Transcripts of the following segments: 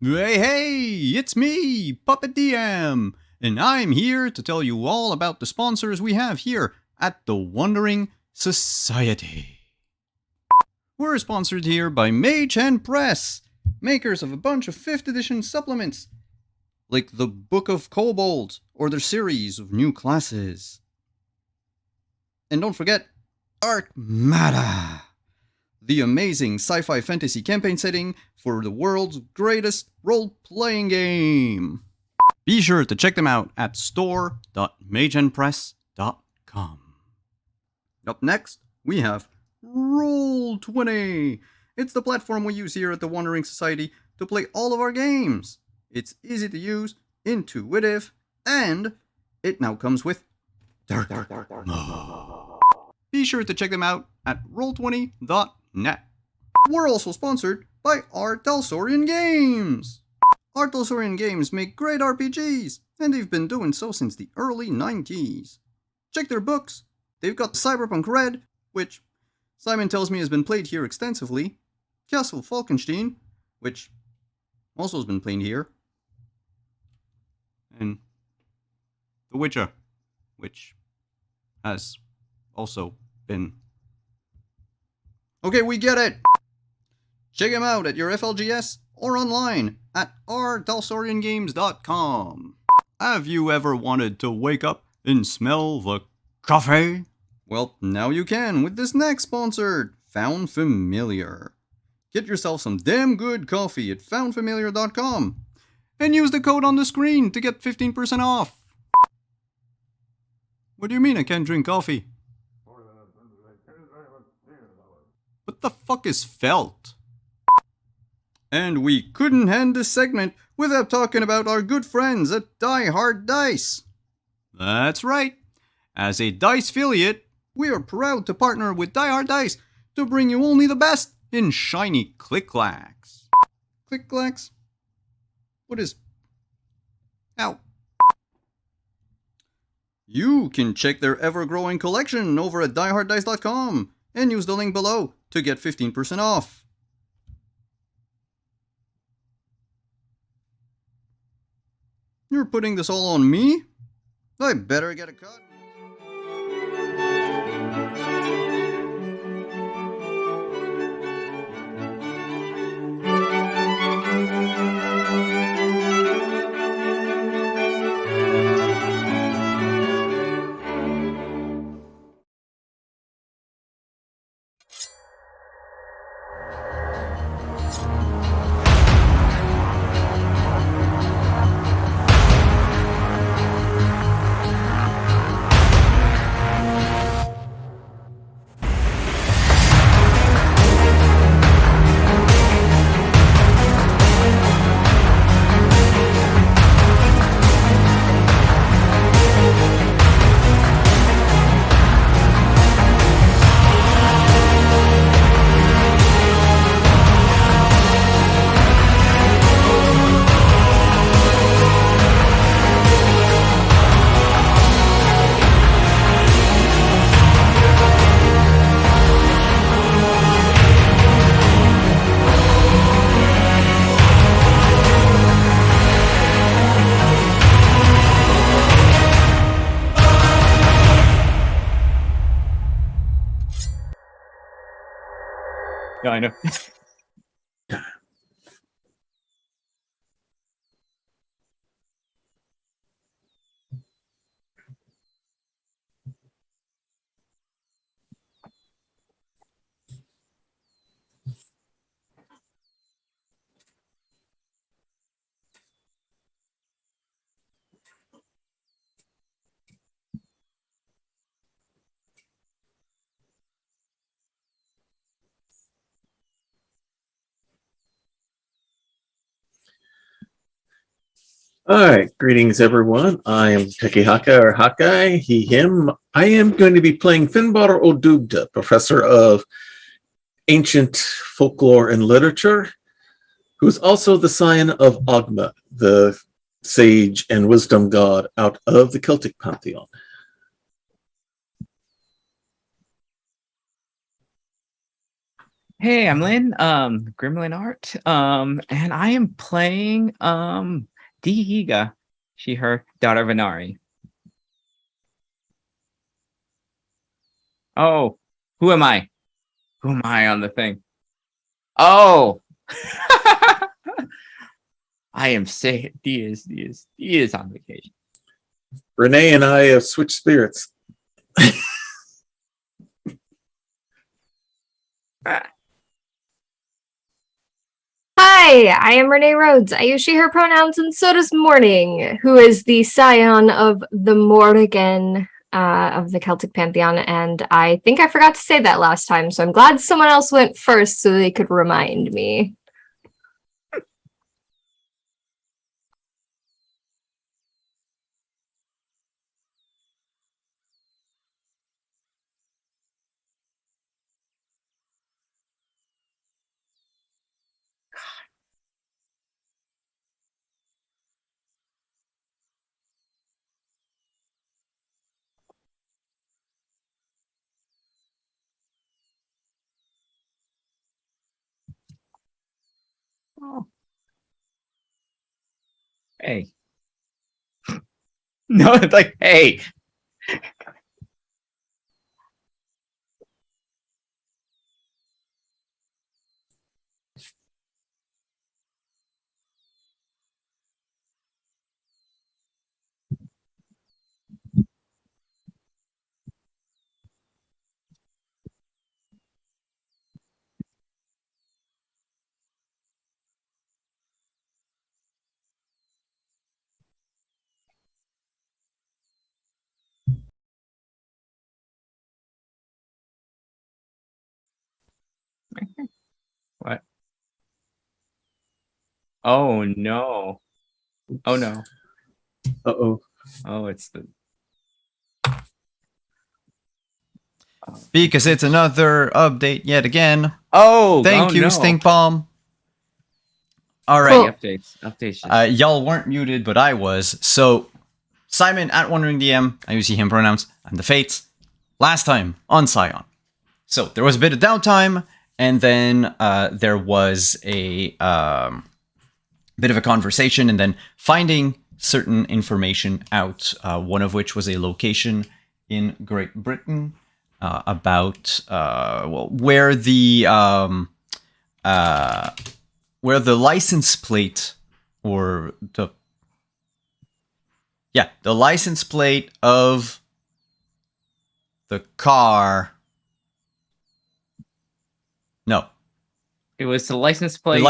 Hey, it's me, Puppet DM, and I'm here to tell you all about the sponsors we have here at the Wandering Society. We're sponsored here by Mage Hand Press, makers of a bunch of 5th edition supplements, like the Book of Kobold or their series of new classes. And don't forget, Arcmada, the amazing sci-fi fantasy campaign setting for the world's greatest role-playing game. Be sure to check them out at store.mageandpress.com. Up next, we have Roll20. It's the platform we use here at the Wandering Society to play all of our games. It's easy to use, intuitive, and it now comes with dark mode. Be sure to check them out at roll20.net. We're also sponsored by Art Talsorian Games. Art Talsorian Games make great RPGs, and they've been doing so since the early 90s. Check their books. They've got Cyberpunk Red, which Simon tells me has been played here extensively, Castle Falkenstein, which also has been played here, and The Witcher, which has also been. Okay, we get it! Check them out at your FLGS or online at rtalsoriangames.com. Have you ever wanted to wake up and smell the coffee? Well, now you can with this next sponsor, Found Familiar. Get yourself some damn good coffee at foundfamiliar.com and use the code on the screen to get 15% off. What do you mean I can't drink coffee? What the fuck is felt? And we couldn't end this segment without talking about our good friends at Die Hard Dice. That's right. As a Dice affiliate, we are proud to partner with Die Hard Dice to bring you only the best in shiny click-clacks. Click-clacks? What is... Ow. You can check their ever-growing collection over at dieharddice.com and use the link below to get 15% off. You're putting this all on me? I better get a cut. Yeah, I know. All right, greetings everyone. I am Tekihaka or Hawkeye, he, him. I am going to be playing Finbar Odubda, professor of ancient folklore and literature, who's also the scion of Ogma, the sage and wisdom god out of the Celtic pantheon. Hey, I'm Lynn, Gremlin Art, and I am playing Dihiga, she, her, daughter of Inari. Oh, who am I? Who am I on the thing? Oh, I am sick. D is on vacation. Renee and I have switched spirits. Hi, I am Renee Rhodes. I use she, her pronouns, and so does Morning, who is the scion of the Morrigan of the Celtic Pantheon. And I think I forgot to say that last time, so I'm glad someone else went first so they could remind me. Oh. Hey. No, it's like, hey. What? Oh no. Oh no. Uh-oh. Oh, it's the Because it's another update yet again. Oh, Thank oh, you, no. Stink Bomb. All Cool. right. Updates. Y'all weren't muted, but I was. So, Simon at Wandering DM, I use he, him pronouns, and the Fates, last time on Scion. So, there was a bit of downtime, and then there was a bit of a conversation, and then finding certain information out, one of which was a location in Great Britain about where the license plate or the license plate of the car. No, It was the license plate.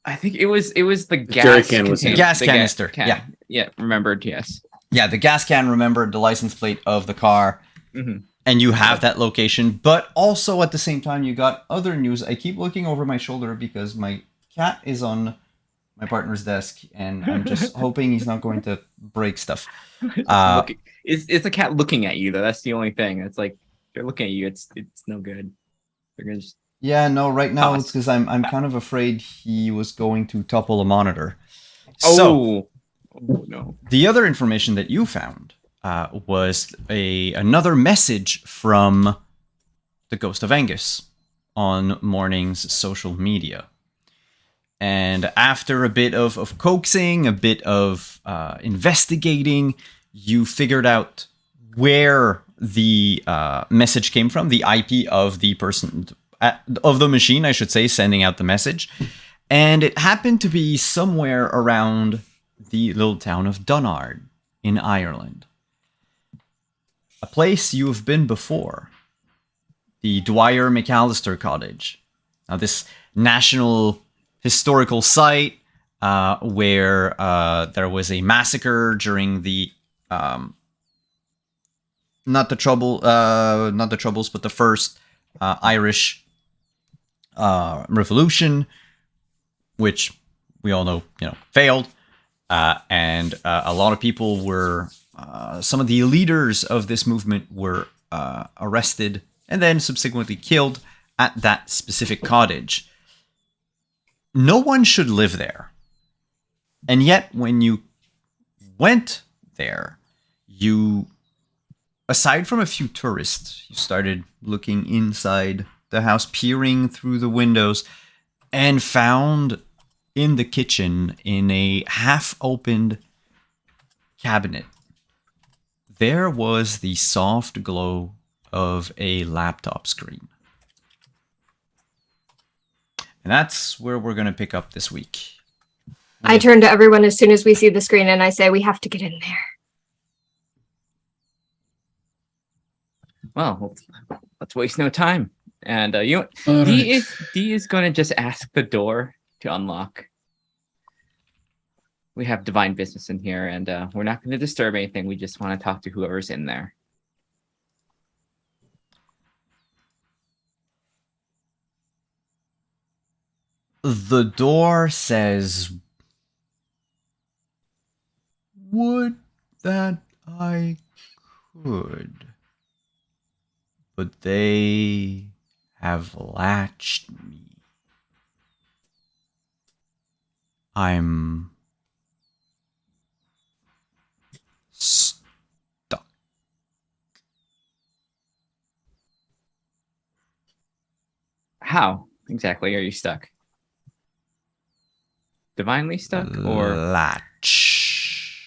I think it was the gas jerry can was container, in. Gas the canister, can. Yeah, remembered. Yes. Yeah, the gas can remembered the license plate of the car, and you have that location. But also at the same time, you got other news. I keep looking over my shoulder because my cat is on my partner's desk, and I'm just hoping he's not going to break stuff. It's a cat looking at you though. That's the only thing. It's like they're looking at you. It's no good. They're gonna just Yeah, no, right now Toss. it's because I'm kind of afraid he was going to topple a monitor. Oh no. The other information that you found was another message from the Ghost of Angus on Morning's social media. And after a bit of coaxing, a bit of investigating, you figured out where the message came from, the IP of the person, of the machine, I should say, sending out the message. And it happened to be somewhere around the little town of Dunnard in Ireland. A place you have been before. The Dwyer McAllister Cottage. Now, this national historical site where there was a massacre during the not the Troubles, but the first Irish Revolution, which we all know, failed, and a lot of people were. Some of the leaders of this movement were arrested and then subsequently killed at that specific cottage. No one should live there. And yet, when you went there, you, aside from a few tourists, you started looking inside the house, peering through the windows, and found in the kitchen, in a half-opened cabinet, there was the soft glow of a laptop screen. And that's where we're going to pick up this week. I turn to everyone as soon as we see the screen and I say, we have to get in there. Well, let's waste no time. And All D right. is going to just ask the door to unlock. We have divine business in here, and we're not going to disturb anything. We just want to talk to whoever's in there. The door says, "Would that I could, but they have latched me. I'm stuck." How exactly are you stuck? Divinely stuck, or Latch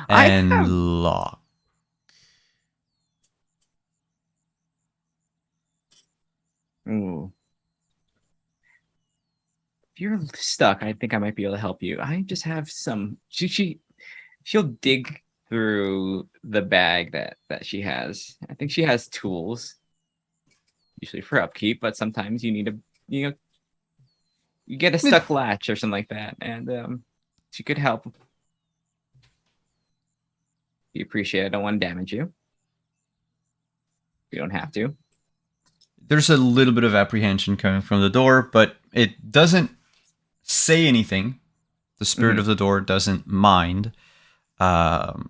I and have- lock. Ooh. If you're stuck, I think I might be able to help you. I just have some. She'll dig through the bag that she has. I think she has tools, usually for upkeep, but sometimes you need a you get a stuck latch or something like that, and she could help. We appreciate it. I don't want to damage you. You don't have to. There's a little bit of apprehension coming from the door, but it doesn't say anything. The spirit of the door doesn't mind. So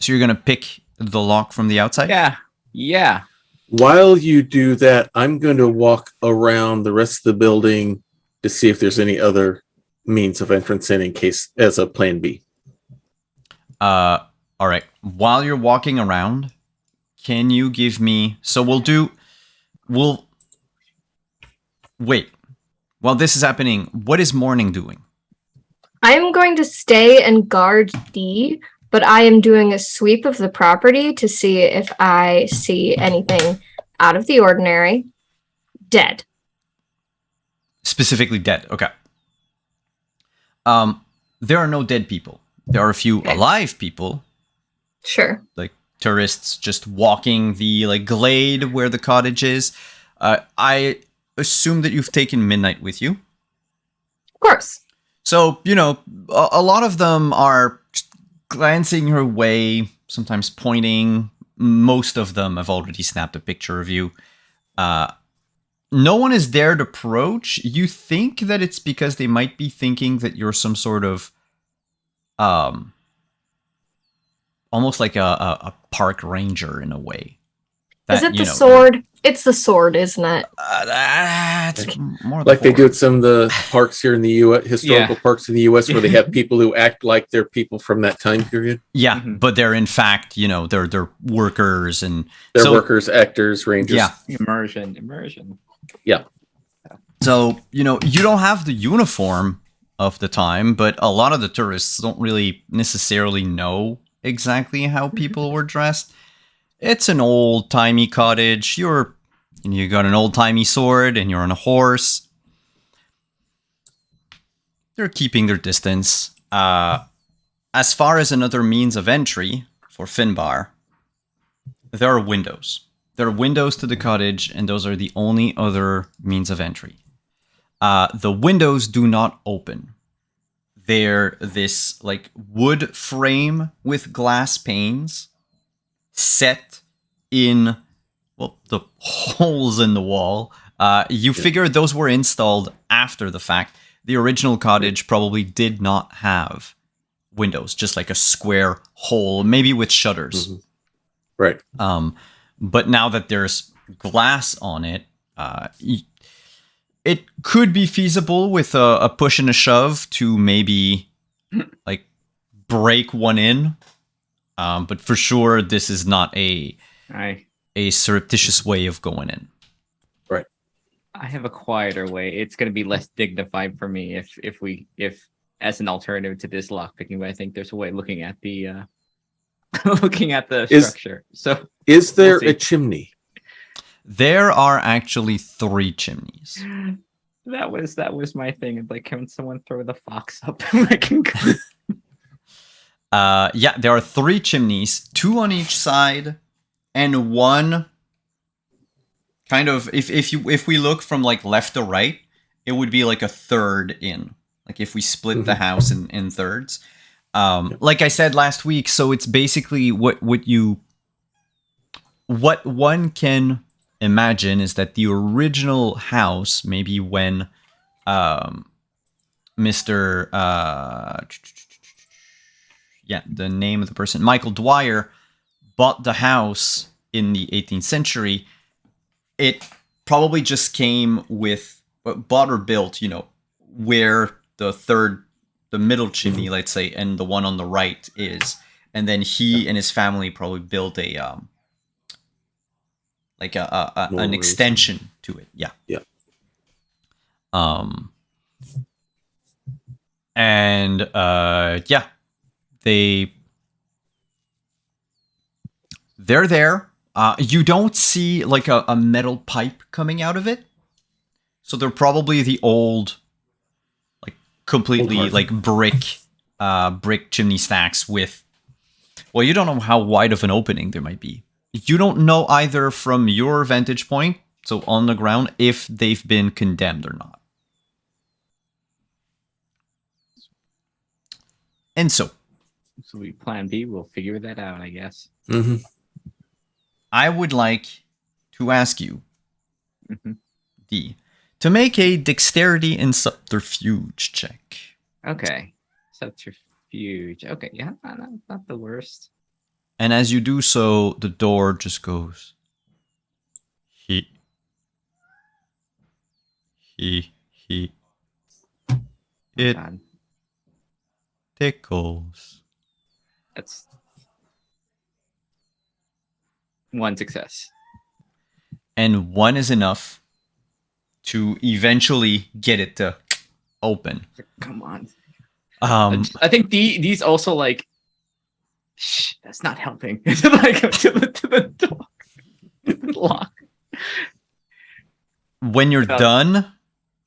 you're going to pick the lock from the outside? Yeah. While you do that, I'm going to walk around the rest of the building to see if there's any other means of entrance in case as a plan B. All right. While you're walking around, can you give me... So wait. While this is happening, what is Morning doing? I am going to stay and guard D, but I am doing a sweep of the property to see if I see anything out of the ordinary. Dead. Specifically dead. Okay. There are no dead people. There are a few Okay. alive people, Sure. like tourists just walking the glade where the cottage is. I assume that you've taken Midnight with you. Of course. So, a lot of them are glancing her way, sometimes pointing. Most of them have already snapped a picture of you. No one is dared to approach. You think that it's because they might be thinking that you're some sort of almost like a park ranger in a way. Is it the sword? It's the sword, isn't it? It's more Like they do at some of the parks here in the U.S., historical parks in the U.S., where they have people who act like they're people from that time period. Yeah, but they're in fact, they're workers and they're workers, actors, rangers. Yeah, Immersion. Yeah. So you don't have the uniform of the time, but a lot of the tourists don't really necessarily know exactly how people were dressed. It's an old-timey cottage. You got an old-timey sword, and you're on a horse. They're keeping their distance. As far as another means of entry for Finbar, there are windows. There are windows to the cottage, and those are the only other means of entry. The windows do not open. They're this wood frame with glass panes set in the holes in the wall. You figure those were installed after the fact. The original cottage probably did not have windows, just like a square hole, maybe with shutters. Mm-hmm. Right. But now that there's glass on it, it could be feasible with a push and a shove to maybe break one in. But for sure, this is not a I surreptitious way of going in. I have a quieter way. It's going to be less dignified for me if as an alternative to this lockpicking. But I think there's a way looking at the looking at the structure. So Is there we'll a see. chimney? There are actually 3 chimneys. That was my thing. And like, can someone throw the fox up? I can go. Yeah, there are 3 chimneys, 2 on each side, and one kind of if we look from like left to right, it would be like a third in. Like if we split the house in thirds. Like I said last week, so it's basically what one can imagine is that the original house, maybe when Mr. The name of the person, Michael Dwyer, bought the house in the 18th century, it probably just came with, bought or built, where the middle chimney, let's say, and the one on the right is. And then he and his family probably built an extension to it. Yeah. Yeah. And they're there. You don't see like a metal pipe coming out of it. So they're probably the old, like completely like brick chimney stacks with, well, you don't know how wide of an opening there might be. You don't know either from your vantage point, so on the ground, if they've been condemned or not. And so we plan B. We'll figure that out, I guess. Mm-hmm. I would like to ask you, Mm-hmm. D, to make a dexterity and subterfuge check. Okay. Subterfuge. Okay, yeah, not the worst. And as you do so, the door just goes. He. It God, tickles. that's one success. And 1 is enough to eventually get it to open. Come on. I I think these also like. Shh, that's not helping. Like to the door. Lock. When you're done,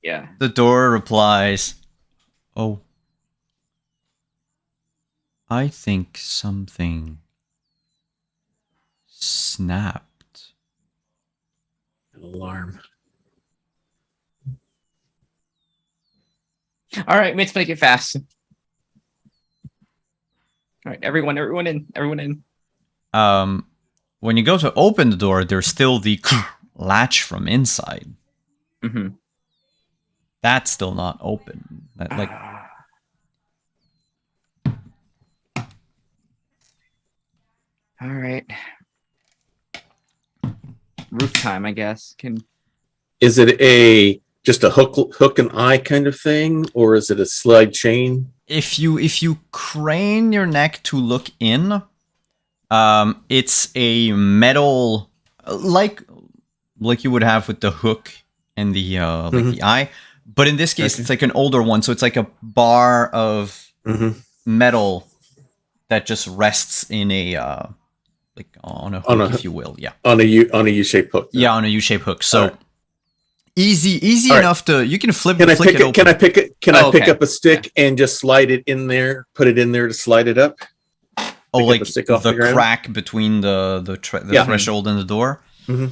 Yeah. the door replies, "Oh, I think something snapped." An alarm. All right, let's make it fast. All right, everyone in. When you go to open the door, there's still the latch from inside. Mm-hmm. That's still not open. Like, all right. Roof time, I guess. Is it just a hook and eye kind of thing, or is it a slide chain? if you crane your neck to look in, it's a metal, like you would have with the hook and the the eye, but in this case, it's like an older one, so it's like a bar of metal that just rests in a like on a hook, if you will, on a U-shaped hook. Yeah, on a U-shaped hook. So easy All enough to, you can flick Can I it open. Can I pick up a stick and just slide it in there? Put it in there to slide it up. Like the stick off the ground? crack between the threshold and the door. Mhm.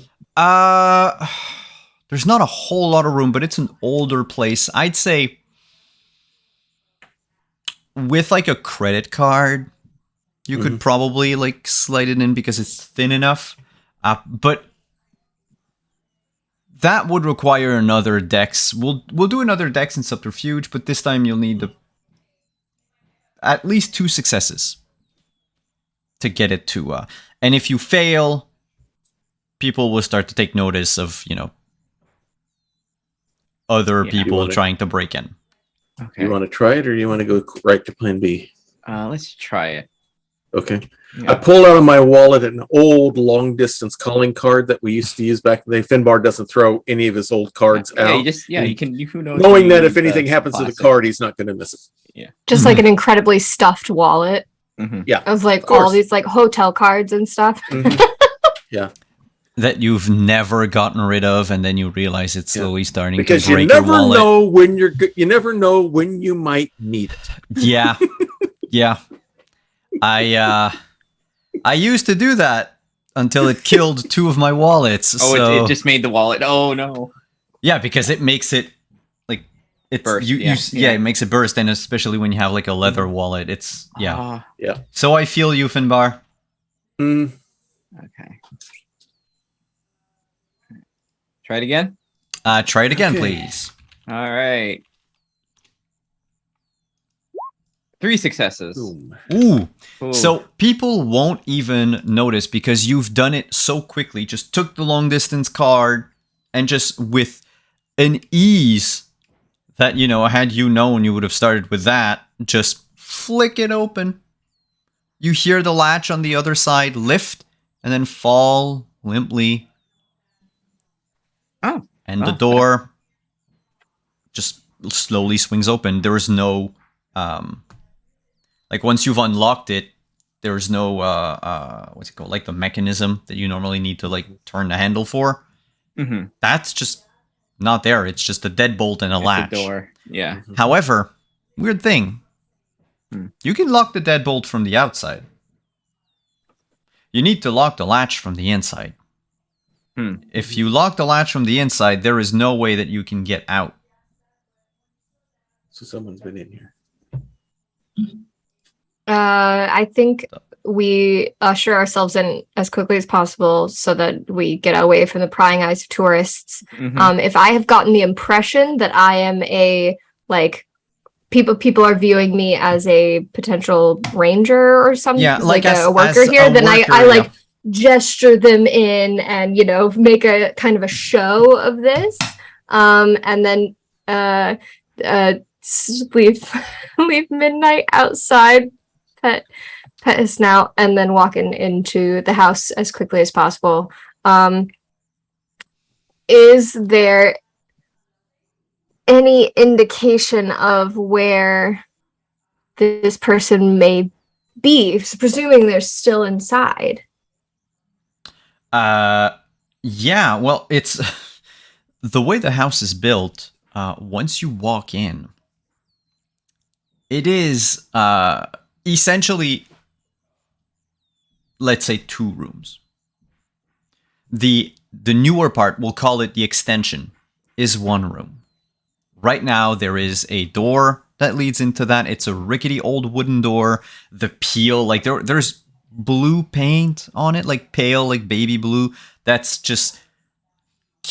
There's not a whole lot of room, but it's an older place. I'd say with like a credit card, you could probably like slide it in because it's thin enough. But that would require another dex. We'll do another dex and subterfuge, but this time you'll need at least 2 successes to get it to. And if you fail, people will start to take notice of, other people trying to break in. Okay. You want to try it, or you want to go right to plan B? Let's try it. Okay. Yeah. I pulled out of my wallet an old long distance calling card that we used to use back then. Finbar doesn't throw any of his old cards Yeah, out. you can. Who knows? Knowing when that you if use anything happens to the plastic. card, he's not going to miss it. Just like an incredibly stuffed wallet Mhm. Yeah. of like course. all these like hotel cards and stuff. Mhm. Yeah. That you've never gotten rid of, and then you realize it's Yeah. slowly starting Because to you break never your wallet. know when you never know when you might need it. Yeah, yeah. I used to do that until it killed 2 of my wallets. Oh, so it just made the wallet. Oh no. yeah, because it makes it like it's Burst, it makes it burst, and especially when you have like a leather wallet, it's Ah, So I feel you, Finbar. Mm. okay. Try it again. Try it again, Okay. please. All right. 3 successes. Boom. Ooh. Ooh. So people won't even notice because you've done it so quickly. Just took the long distance card and just with an ease that, had you known, you would have started with that. Just flick it open. You hear the latch on the other side lift and then fall limply. Oh. And the door just slowly swings open. There is no, like once you've unlocked it, there's no, what's it called? Like the mechanism that you normally need to like turn the handle for. Mm-hmm. That's just not there. It's just a deadbolt and a latch. The door. Yeah. Mhm. However, weird thing. Hmm. You can lock the deadbolt from the outside. You need to lock the latch from the inside. If you lock the latch from the inside, there is no way that you can get out. So someone's been in here. I think we usher ourselves in as quickly as possible so that we get away from the prying eyes of tourists. Mhm. If I have gotten the impression that I am a like people are viewing me as a potential ranger or something, Yeah, like as- a worker as here, a then I worker, like gesture them in and make a kind of a show of this, and then leave leave Midnight outside, pet his snout, and then walk into the house as quickly as possible. Is there any indication of where this person may be, presuming they're still inside? Yeah, well, it's the way the house is built. Once you walk in, it is essentially, let's say, 2 rooms. The newer part, we'll call it the extension, is 1 room. Right now, there is a door that leads into that. It's a rickety old wooden door. The peel, like there's blue paint on it, like pale, like baby blue. That's just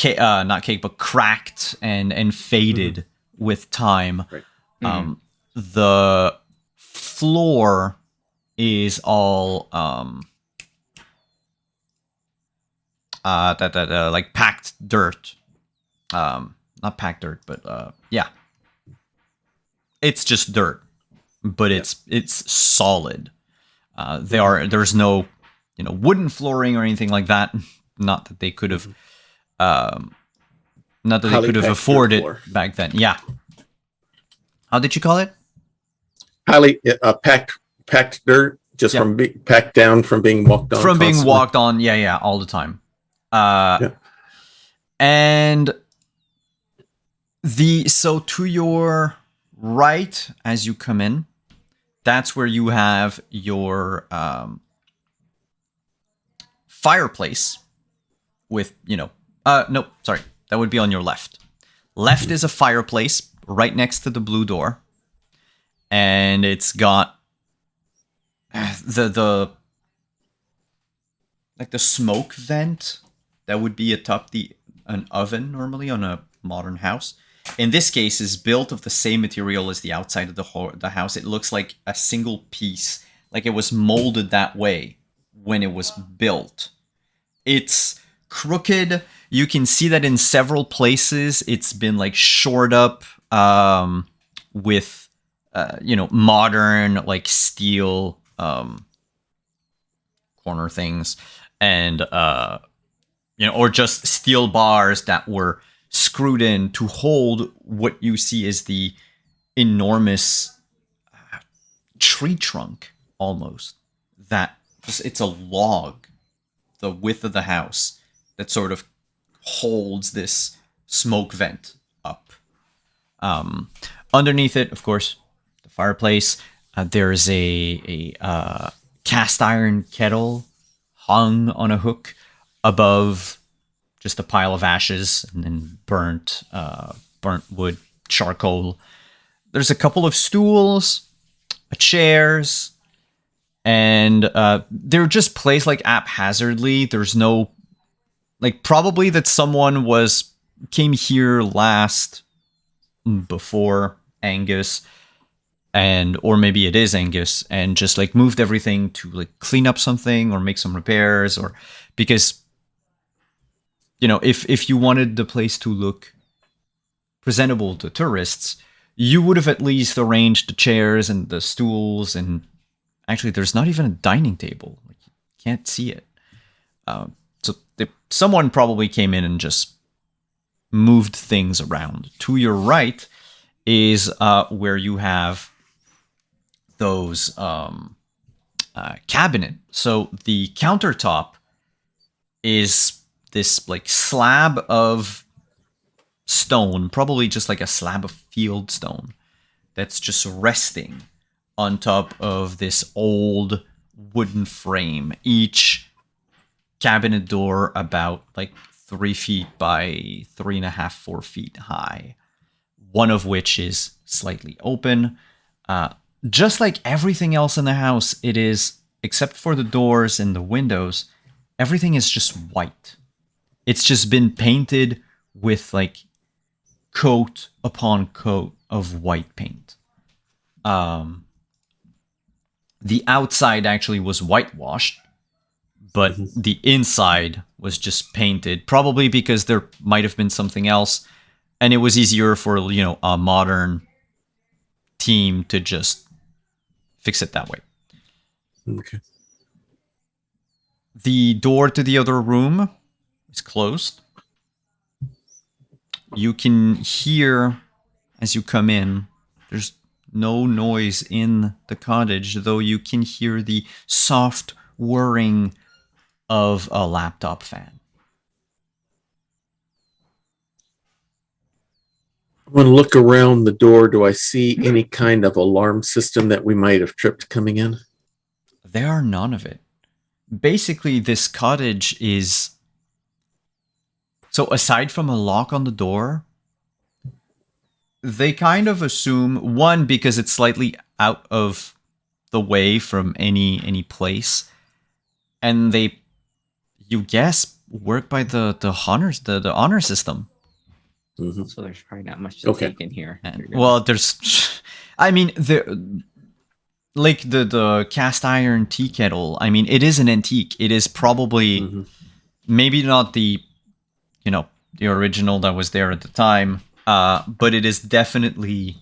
not cake, but cracked and faded with time. Right. The floor is all like packed dirt. Not packed dirt, but yeah. It's just dirt, but it's solid. There's no, wooden flooring or anything like that. Not that they could have, not that they Highly could have packed dirt afforded floor. back then. Yeah. How did you call it? Highly packed dirt, just Yeah. from being packed down from being walked on. From being constantly. walked on. Yeah, all the time. Yeah. And so to your right as you come in, that's where you have your fireplace with, no, sorry, that would be on your left. Left is a fireplace right next to the blue door, and it's got the like the smoke vent that would be atop an oven normally on a modern house. In this case, is built of the same material as the outside of the house. It looks like a single piece, like it was molded that way when it was built. It's crooked. You can see that in several places. It's been like shored up with, modern like steel corner things, and or just steel bars that were screwed in to hold what you see as the enormous tree trunk, almost, that it's a log the width of the house that sort of holds this smoke vent up. Underneath it, of course, the fireplace. There's a cast iron kettle hung on a hook above just a pile of ashes and then burnt wood, charcoal. There's a couple of stools, chairs, and they're just placed like haphazardly. There's no, like, probably that someone came here last before Angus, or maybe it is Angus, and just like moved everything to like clean up something or make some repairs, or because if you wanted the place to look presentable to tourists, you would have at least arranged the chairs and the stools, and actually there's not even a dining table. Like, you can't see it. So someone probably came in and just moved things around. To your right is where you have those cabinet. So the countertop is this like slab of stone, probably just like a slab of field stone, that's just resting on top of this old wooden frame. Each cabinet door about like 3 feet by 3.5, 4 feet high. One of which is slightly open. Just like everything else in the house, it is, except for the doors and the windows, everything is just white. It's just been painted with like coat upon coat of white paint. The outside actually was whitewashed, but the inside was just painted, probably because there might have been something else, and it was easier for a modern team to just fix it that way. Okay. The door to the other room is closed. You can hear as you come in, there's no noise in the cottage, though you can hear the soft whirring of a laptop fan. I want to look around the door. Do I see any kind of alarm system that we might have tripped coming in? There are none of it. Basically, this cottage is... So aside from a lock on the door, they kind of assume, one, because it's slightly out of the way from any place, and they, you guess, work by the honors, the honor system. Mm-hmm. So there's probably not much to take in here. Well, there's, I mean, like the cast iron tea kettle. I mean, it is an antique. It is probably maybe not the original that was there at the time, but it is definitely,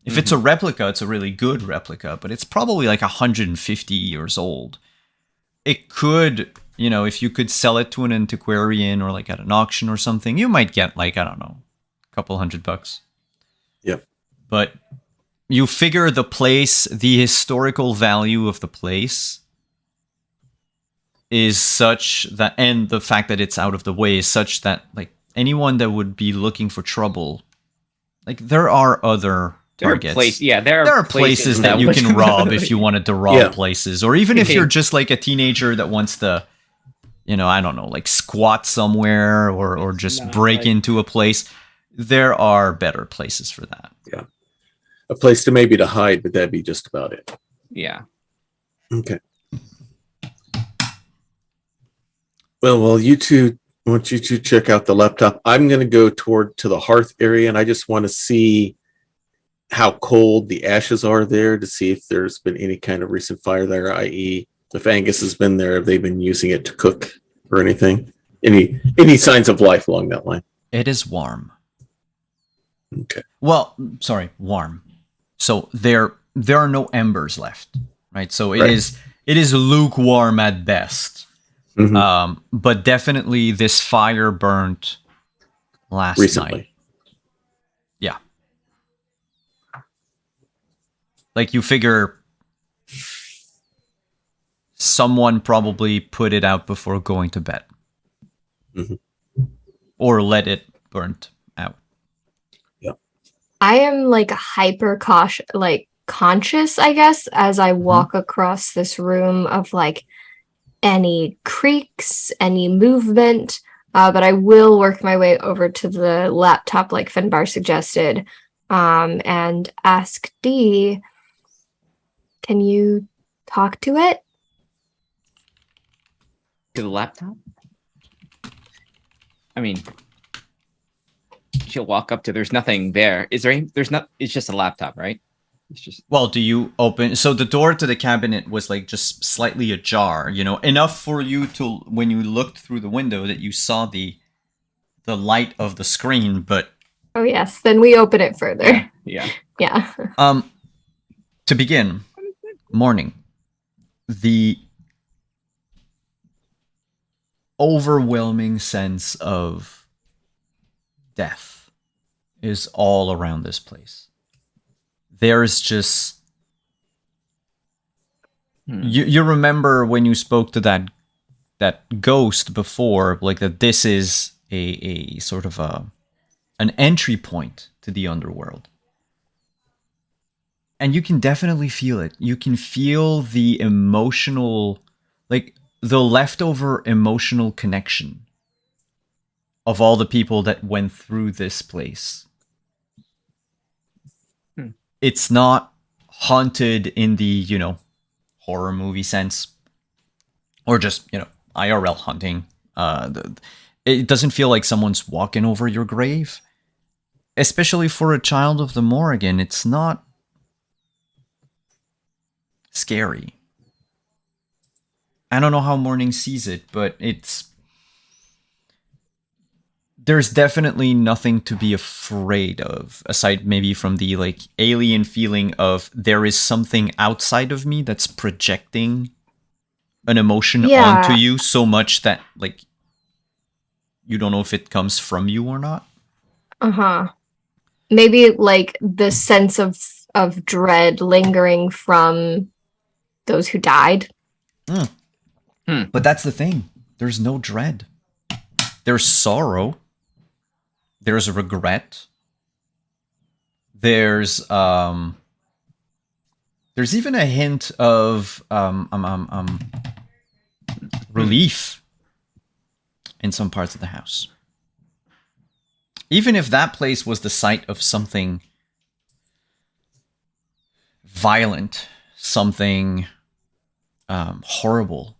if it's a replica, it's a really good replica. But it's probably like 150 years old. It could, if you could sell it to an antiquarian or like at an auction or something, you might get like, I don't know, couple $100. Yep. But you figure the place, the historical value of the place is such that, and the fact that it's out of the way is such that like anyone that would be looking for trouble, like there are other targets. There are places that you can rob if you wanted to rob places, or even if you're just like a teenager that wants to, I don't know, like squat somewhere or just break into a place. There are better places for that. Yeah. A place to hide, but that'd be just about it. Yeah. Okay. Well, you two, I want you to check out the laptop. I'm going to go to the hearth area, and I just want to see how cold the ashes are there to see if there's been any kind of recent fire there, i.e. if Angus has been there, have they been using it to cook or anything? Any signs of life along that line? It is warm. Okay. Well, sorry, warm. So there are no embers left, right? So it it is lukewarm at best. Mhm. But definitely this fire burnt last Recently. night. Yeah. Like you figure someone probably put it out before going to bed. Mhm. Or let it burnt out. I am like hyper cautious, like conscious, I guess, as I walk across this room of like any creaks, any movement. But I will work my way over to the laptop, like Finbar suggested, and ask Dee, can you talk to it? To the laptop? I mean, she'll walk up to. There's nothing there. Is there? There's not. It's just a laptop, right? It's just. Well, do you open? So the door to the cabinet was like just slightly ajar, enough for you to, when you looked through the window, that you saw the light of the screen. But Oh yes, then we open it further. Yeah. Yeah. to begin, morning. The overwhelming sense of death is all around this place. There's just you remember when you spoke to that ghost before, like that this is a sort of an entry point to the underworld. And you can definitely feel it. You can feel the emotional, like the leftover emotional connection of all the people that went through this place. It's not haunted in the, horror movie sense, or just, IRL hunting. It doesn't feel like someone's walking over your grave. Especially for a child of the Morrigan, it's not scary. I don't know how Morning sees it, but there's definitely nothing to be afraid of, aside maybe from the like alien feeling of there is something outside of me that's projecting an emotion onto you so much that like you don't know if it comes from you or not. Uh-huh. Maybe like the sense of dread lingering from those who died. But that's the thing. There's no dread. There's sorrow. There's regret. There's even a hint of relief in some parts of the house. Even if that place was the site of something violent, something horrible,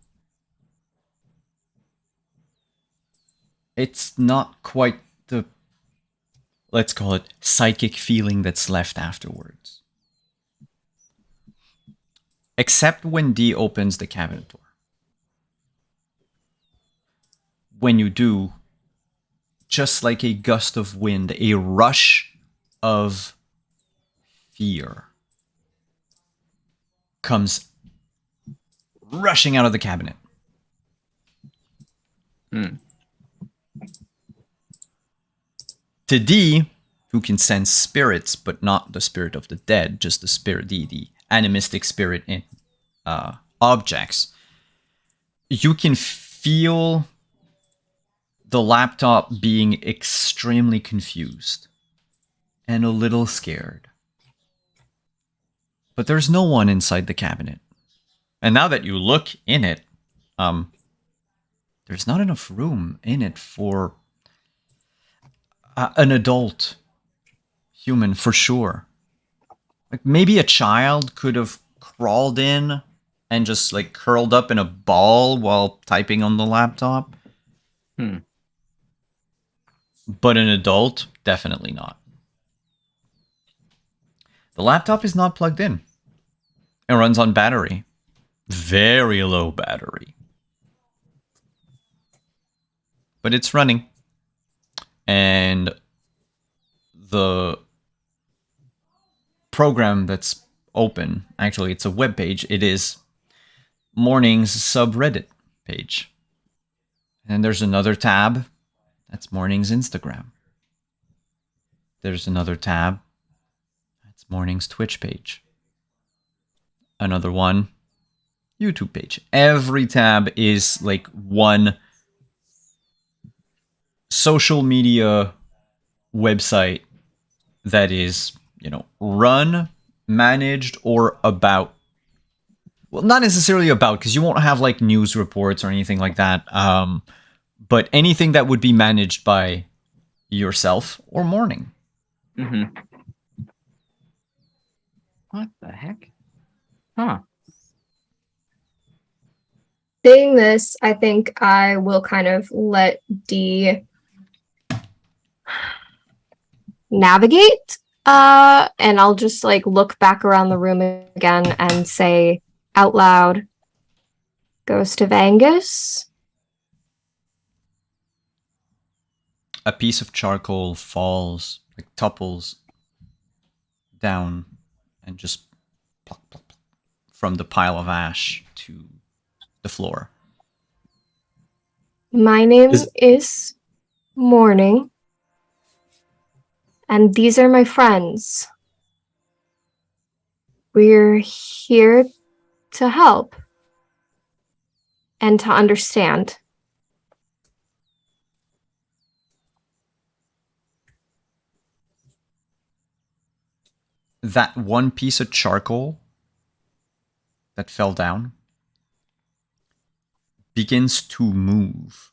it's not quite the, let's call it, psychic feeling that's left afterwards. Except when Dee opens the cabinet door. When you do, just like a gust of wind, a rush of fear comes rushing out of the cabinet. To Dee, who can sense spirits, but not the spirit of the dead, just the spirit, the animistic spirit in objects, you can feel the laptop being extremely confused and a little scared. But there's no one inside the cabinet. And now that you look in it, there's not enough room in it for an adult human, for sure. Like maybe a child could have crawled in and just like curled up in a ball while typing on the laptop. But an adult, definitely not. The laptop is not plugged in. It runs on battery. Very low battery. But it's running. And the program that's open, actually it's a web page, it is Morning's subreddit page. And there's another tab. That's Morning's Instagram. There's another tab. That's Morning's Twitch page. Another one, YouTube page. Every tab is like one social media website that is, run, managed, or about. Well, not necessarily about, because you won't have like news reports or anything like that. But anything that would be managed by yourself or Morning. Mm-hmm. What the heck? Huh. Saying this, I think I will kind of let D navigate. And I'll just like look back around the room again and say out loud, Ghost of Angus. A piece of charcoal falls, like topples down and just plop, plop, plop, from the pile of ash to the floor. My name is Morning, and these are my friends. We're here to help and to understand. That one piece of charcoal that fell down begins to move,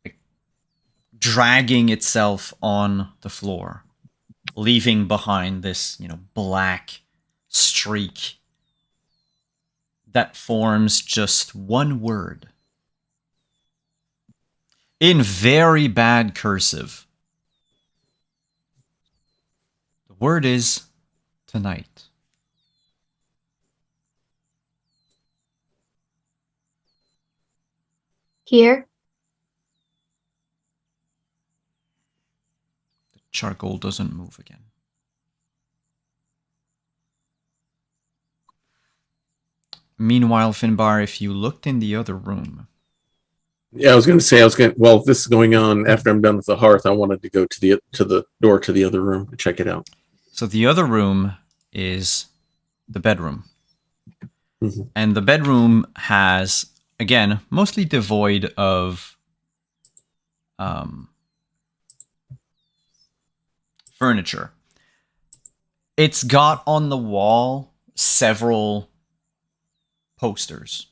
like dragging itself on the floor, leaving behind this, black streak that forms just one word in very bad cursive. The word is tonight. Here, The charcoal doesn't move again. Meanwhile, Finbar, if you looked in the other room. Yeah, I was going to say, well, this is going on after I'm done with the hearth. I wanted to go to the door to the other room to check it out. So the other room is the bedroom. Mm-hmm. And the bedroom has, again, mostly devoid of furniture. It's got on the wall several posters,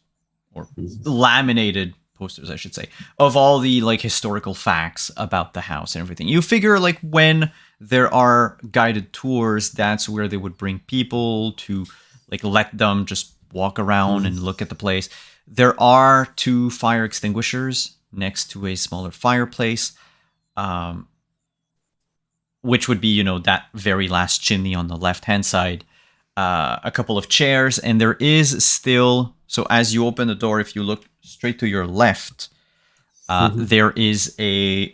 or laminated posters, I should say, of all the like historical facts about the house and everything. You figure like when there are guided tours, that's where they would bring people to like let them just walk around and look at the place. There are 2 fire extinguishers next to a smaller fireplace, which would be, that very last chimney on the left-hand side. A couple of chairs, and there is still, so as you open the door, if you look straight to your left, there is a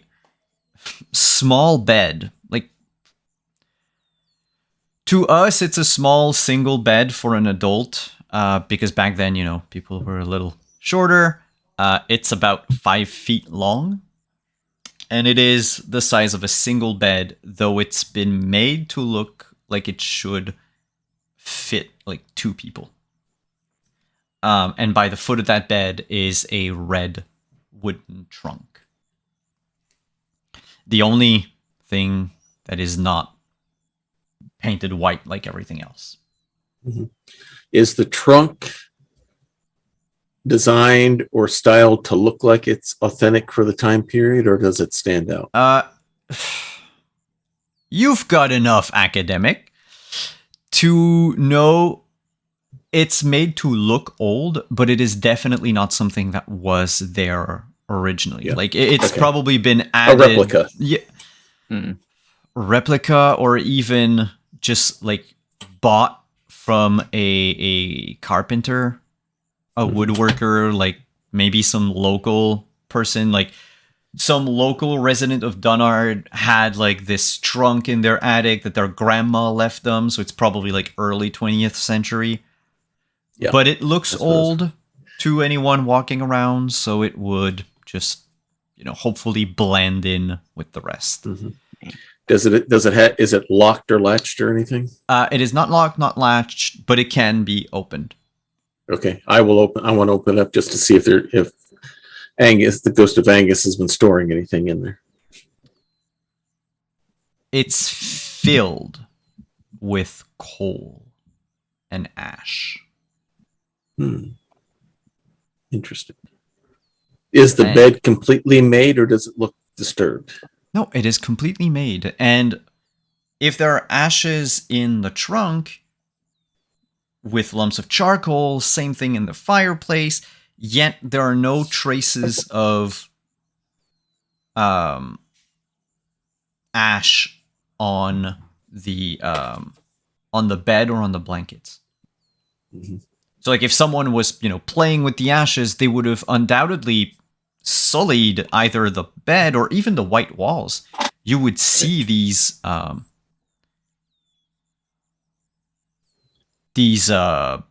small bed. Like, to us, it's a small single bed for an adult, because back then, people were a little shorter. It's about 5 feet long, and it is the size of a single bed, though it's been made to look like it should fit like 2 people. And by the foot of that bed is a red wooden trunk. The only thing that is not painted white like everything else. Is the trunk designed or styled to look like it's authentic for the time period, or does it stand out? You've got enough academic to know it's made to look old, but it is definitely not something that was there originally. Yeah. Like it's probably been added. A replica. Yeah. Replica, or even just like bought from a carpenter, a woodworker, like maybe some local person, like some local resident of Dunnard had like this trunk in their attic that their grandma left them. So it's probably like early 20th century. Yeah, but it looks that's what I was- old to anyone walking around, so it would just, hopefully blend in with the rest. Mhm. Does it have, is it locked or latched or anything? It is not locked, not latched, but it can be opened. Okay, I want to open it up just to see if Angus, the ghost of Angus, has been storing anything in there. It's filled with coal and ash. Interesting. Is the Okay. bed completely made, or does it look disturbed? No, it is completely made. And if there are ashes in the trunk with lumps of charcoal, same thing in the fireplace, yet there are no traces of ash on the bed or on the blankets. Mhm. So like if someone was, playing with the ashes, they would have undoubtedly sullied either the bed or even the white walls. You would see these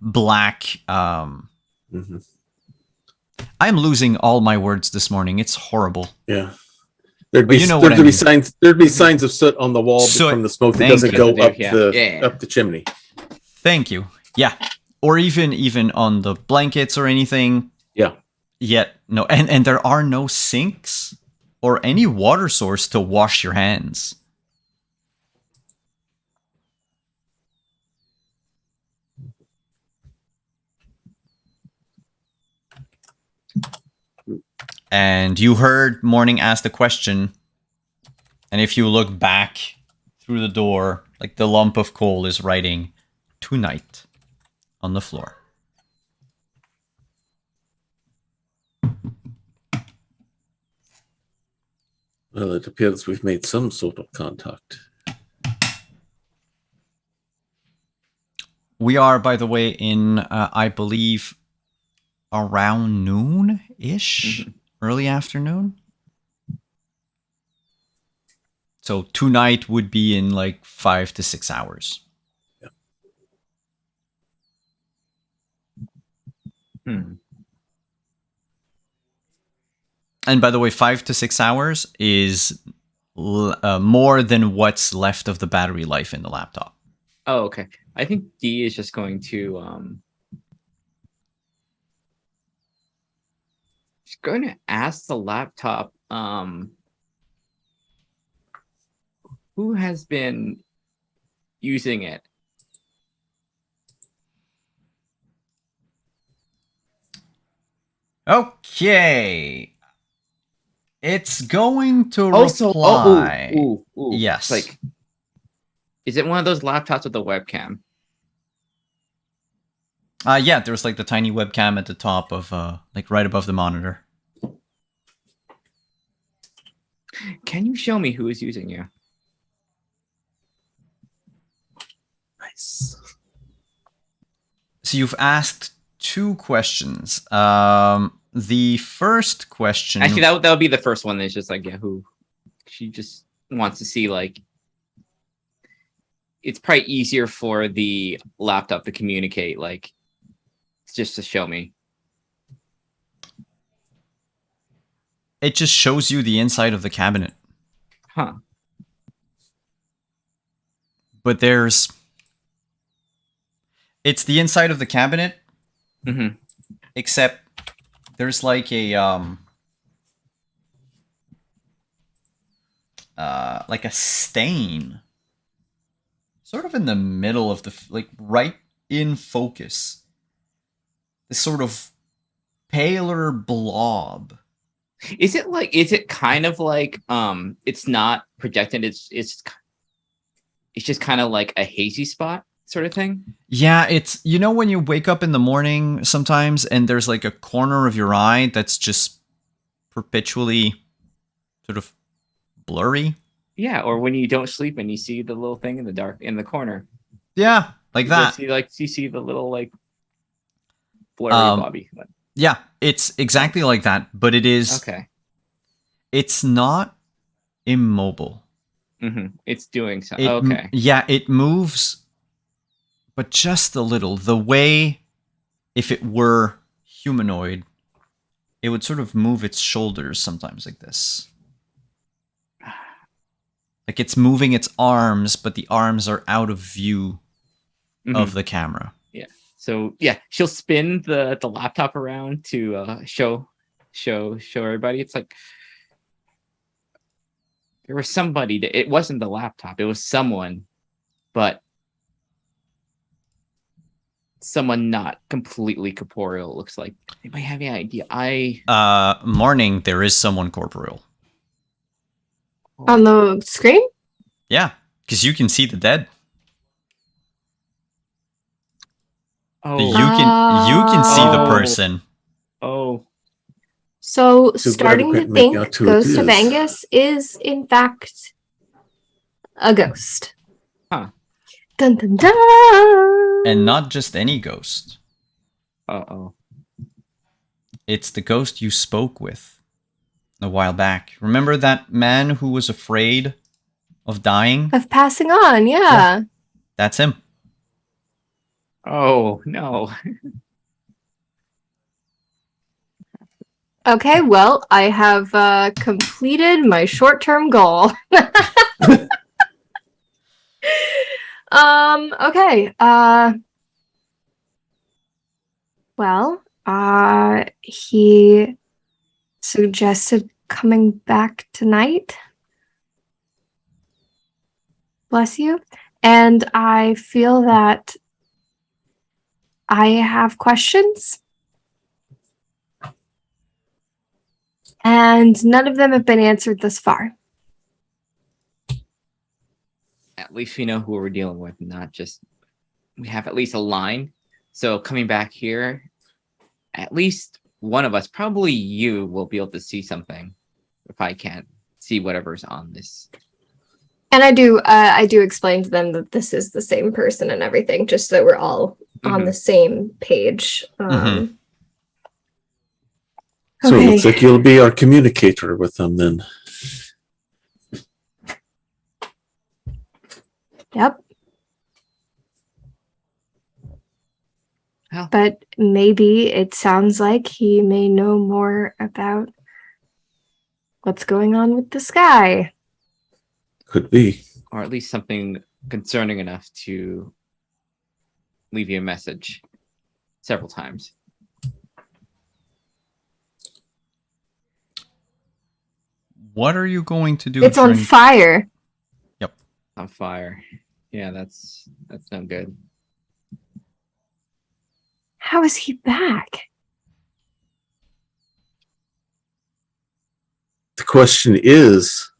black Mhm. I'm losing all my words this morning. It's horrible. Yeah. There'd But be you know what I there'd be mean. signs of soot on the wall Soot. from the smoke that Thank doesn't you. go up Yeah. the Yeah. up the chimney. Thank you. Yeah. Or even on the blankets or anything. Yeah. Yet no, and there are no sinks or any water source to wash your hands. And you heard Morning ask the question, and if you look back through the door, like the lump of coal is writing "tonight" on the floor. Well, it appears we've made some sort of contact. We are, by the way, in I believe around noon-ish, early afternoon. So tonight would be in like 5 to 6 hours. Hmm. And by the way, 5 to 6 hours is more than what's left of the battery life in the laptop. Oh, okay. I think D is just going to she's going to ask the laptop who has been using it. Okay. It's going to Also, reply. ooh. Yes. Like, is it one of those laptops with a webcam? Yeah, there's like the tiny webcam at the top of like right above the monitor. Can you show me who is using you? Nice. So you've asked 2 questions. The first question. Actually, that would be the first one. That's just like, yeah, who? She just wants to see, like, it's probably easier for the laptop to communicate, like, just to show me. It just shows you the inside of the cabinet. Huh. But it's the inside of the cabinet, Mm-hmm. except there's like a stain sort of in the middle of like right in focus. This sort of paler blob. Is it kind of like it's not projected, it's just kind of like a hazy spot sort of thing? Yeah, it's, when you wake up in the morning sometimes and there's like a corner of your eye that's just perpetually sort of blurry. Yeah, or when you don't sleep and you see the little thing in the dark in the corner. Yeah, like that. You see the little like blurry blobby. Yeah, it's exactly like that, but it is Okay. It's not immobile. Mm-hmm. It's doing something. Okay. Yeah, it moves, but just a little. The way if it were humanoid, it would sort of move its shoulders sometimes like this. Like it's moving its arms, but the arms are out of view of the camera. So yeah, she'll spin the laptop around to show everybody. It's like there was somebody that it wasn't the laptop, it was someone, but someone not completely corporeal. It looks like. Anybody have any idea? Morning, there is someone corporeal. On the screen? Yeah, because you can see the dead. Oh, You can see the Oh. person. oh, So So starting grab a to pen, make think out who it Ghost of is. Angus is in fact a ghost. Huh. Dun dun dun. And not just any ghost. oh. It's the ghost you spoke with a while back. Remember that man who was afraid of dying? Of passing on, yeah. That's him. Oh no. Okay, well, I have completed my short-term goal. Okay. Well, he suggested coming back tonight. Bless you. And I feel that I have questions. And none of them have been answered thus far. At least we know who we're dealing with, not just we have at least a line. So coming back here, at least one of us, probably you, will be able to see something. If I can't see whatever's on this. And I do explain to them that this is the same person and everything, just so we're all on the same page. Mhm. So it Okay. looks like you'll be our communicator with them then. Yep. Well. But maybe it sounds like he may know more about what's going on with the sky. Could be. Or at least something concerning enough to leave you a message several times. What are you going to do? It's on during- fire. On fire. Yeah, that's no good. How is he back? The question is,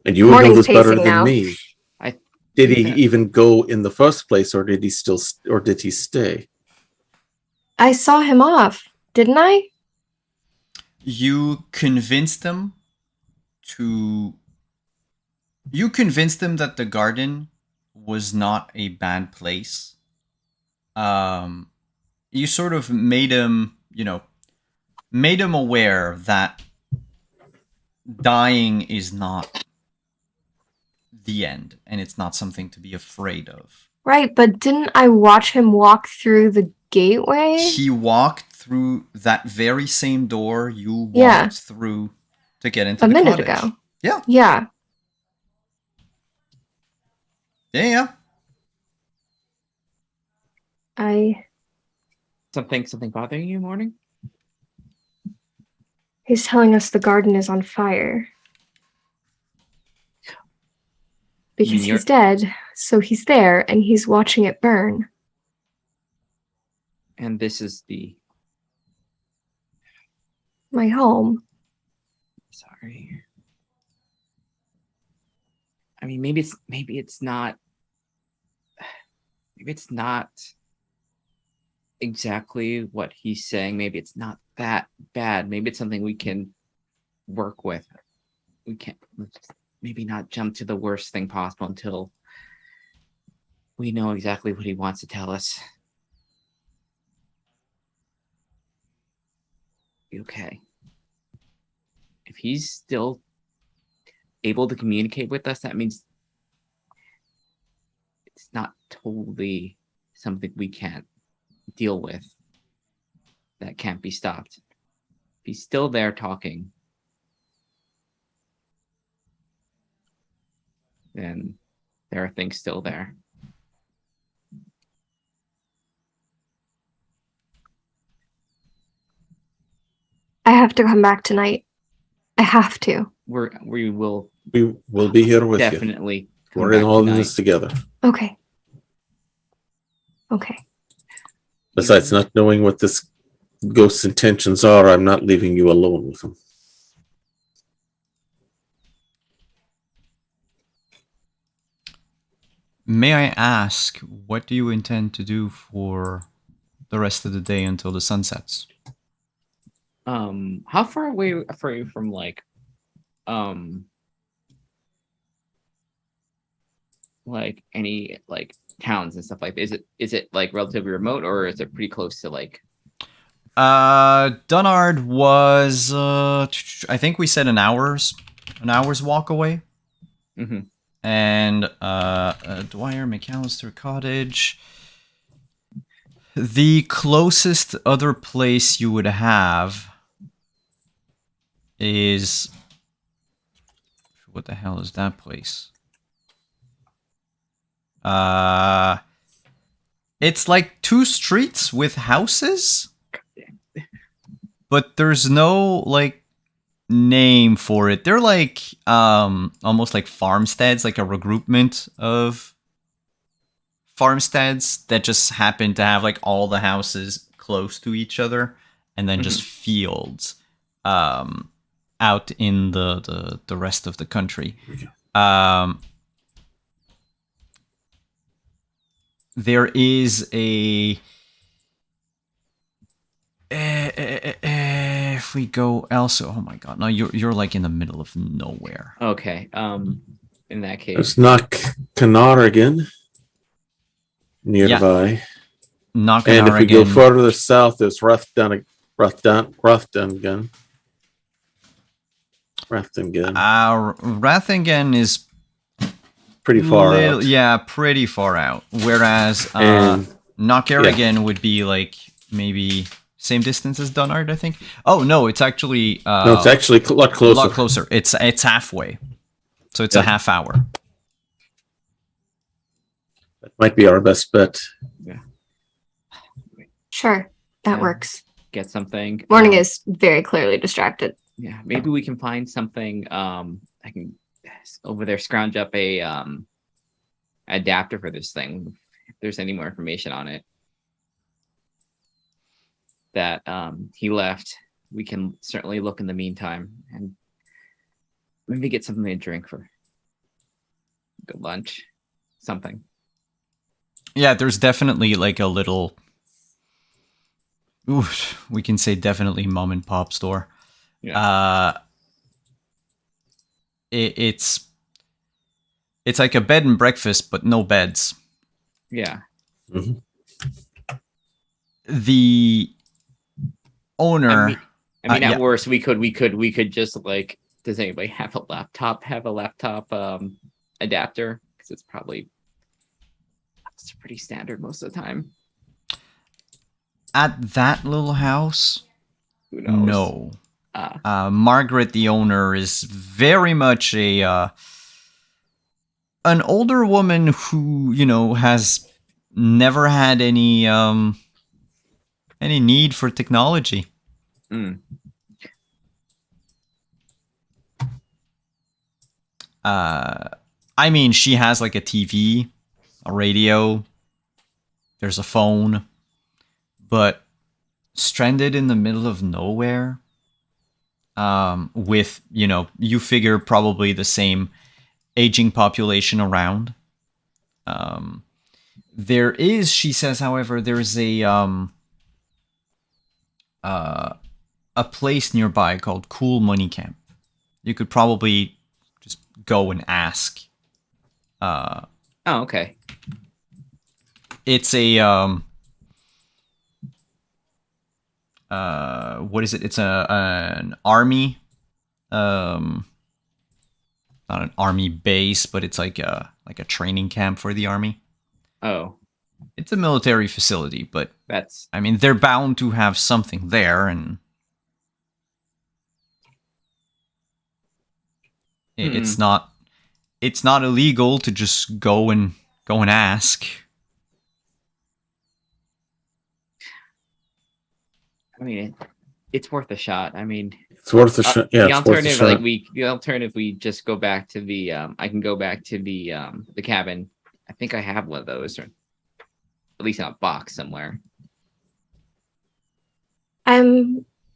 and you would know Morning's this better pacing than now. me. I Did he think that- even go in the first place, or did he stay? I saw him off, didn't I? You convinced them that the garden was not a bad place. You sort of made him aware that dying is not the end and it's not something to be afraid of. Right, but didn't I watch him walk through the gateway? He walked through that very same door you walked Yeah. through to get into A the minute cottage. ago. Yeah. Yeah. Yeah. Something bothering you, Morning? He's telling us the garden is on fire. Because you're- he's dead, so he's there and he's watching it burn. And this is the My home. sorry. I mean, maybe it's not exactly what he's saying. Maybe it's not that bad. Maybe it's something we can work with. We can't maybe not jump to the worst thing possible until we know exactly what he wants to tell us. Okay. If he's still able to communicate with us, that means it's not totally something we can't deal with. that can't be stopped. If he's still there talking, then there are things still there. I have to come back tonight. I have to. We will We will be here with you. definitely come We're in back all in tonight. this together. Okay. Okay. Besides, not knowing what this ghost's intentions are, I'm not leaving you alone with them. May I ask, what do you intend to do for the rest of the day until the sun sets? How far away are you from like any like towns and stuff like that? Is it like relatively remote, or is it pretty close to like Dunnard was I think we said an hour's walk away. Mhm. And Dwyer McAllister Cottage. The closest other place you would have is, what the hell is that place? It's like 2 streets with houses, but there's no like name for it. They're like almost like farmsteads, like a regroupment of farmsteads that just happen to have like all the houses close to each other, and then just fields out in the rest of the country. There is a if we go elsewhere, oh my god, no, you're like in the middle of nowhere. okay. In that case, There's Knock-Canarrigan nearby. Not And gonna if we go further south, there's Rathdungan. Rathingen is Pretty far out. Yeah, pretty far out. Whereas And Knock-Arrigan would be like maybe same distance as Dunnard, I think. Oh no, it's actually no, it's actually a lot a closer. lot closer. It's halfway, so it's a half hour. That might be our best bet. Sure. That Yeah. works. get something. Morning is very clearly distracted. Yeah, maybe we can find something. I can over there scrounge up a adapter for this thing. If there's any more information on it that he left, we can certainly look in the meantime and maybe get something to drink for good lunch, something. Yeah, there's definitely like a little. We can say definitely mom and pop store. Yeah. It's like a bed and breakfast, but no beds. Yeah. Mhm. The owner. I mean, at yeah. worst, we could just like. Does anybody have a laptop? Adapter? Because it's pretty standard most of the time. At that little house, Who knows? no. Margaret, the owner, is very much an older woman who, has never had any need for technology. Mm. I mean, she has like a TV, a radio, there's a phone, but stranded in the middle of nowhere, with, you figure probably the same aging population around. There is, she says, however, there's a place nearby called Cool Money Camp. You could probably just go and ask. Oh, okay. It's a what is it? It's an army, not an army base, but it's like a training camp for the army. Oh. It's a military facility, but That's I mean, they're bound to have something there, and it's not illegal to just go and ask. I mean, it's worth a shot. I mean, It's worth a shot. Yeah, the it's worth a alternative, shot. the alternative, we just go back to the. I can go back to the cabin. I think I have one of those, or at least in a box somewhere.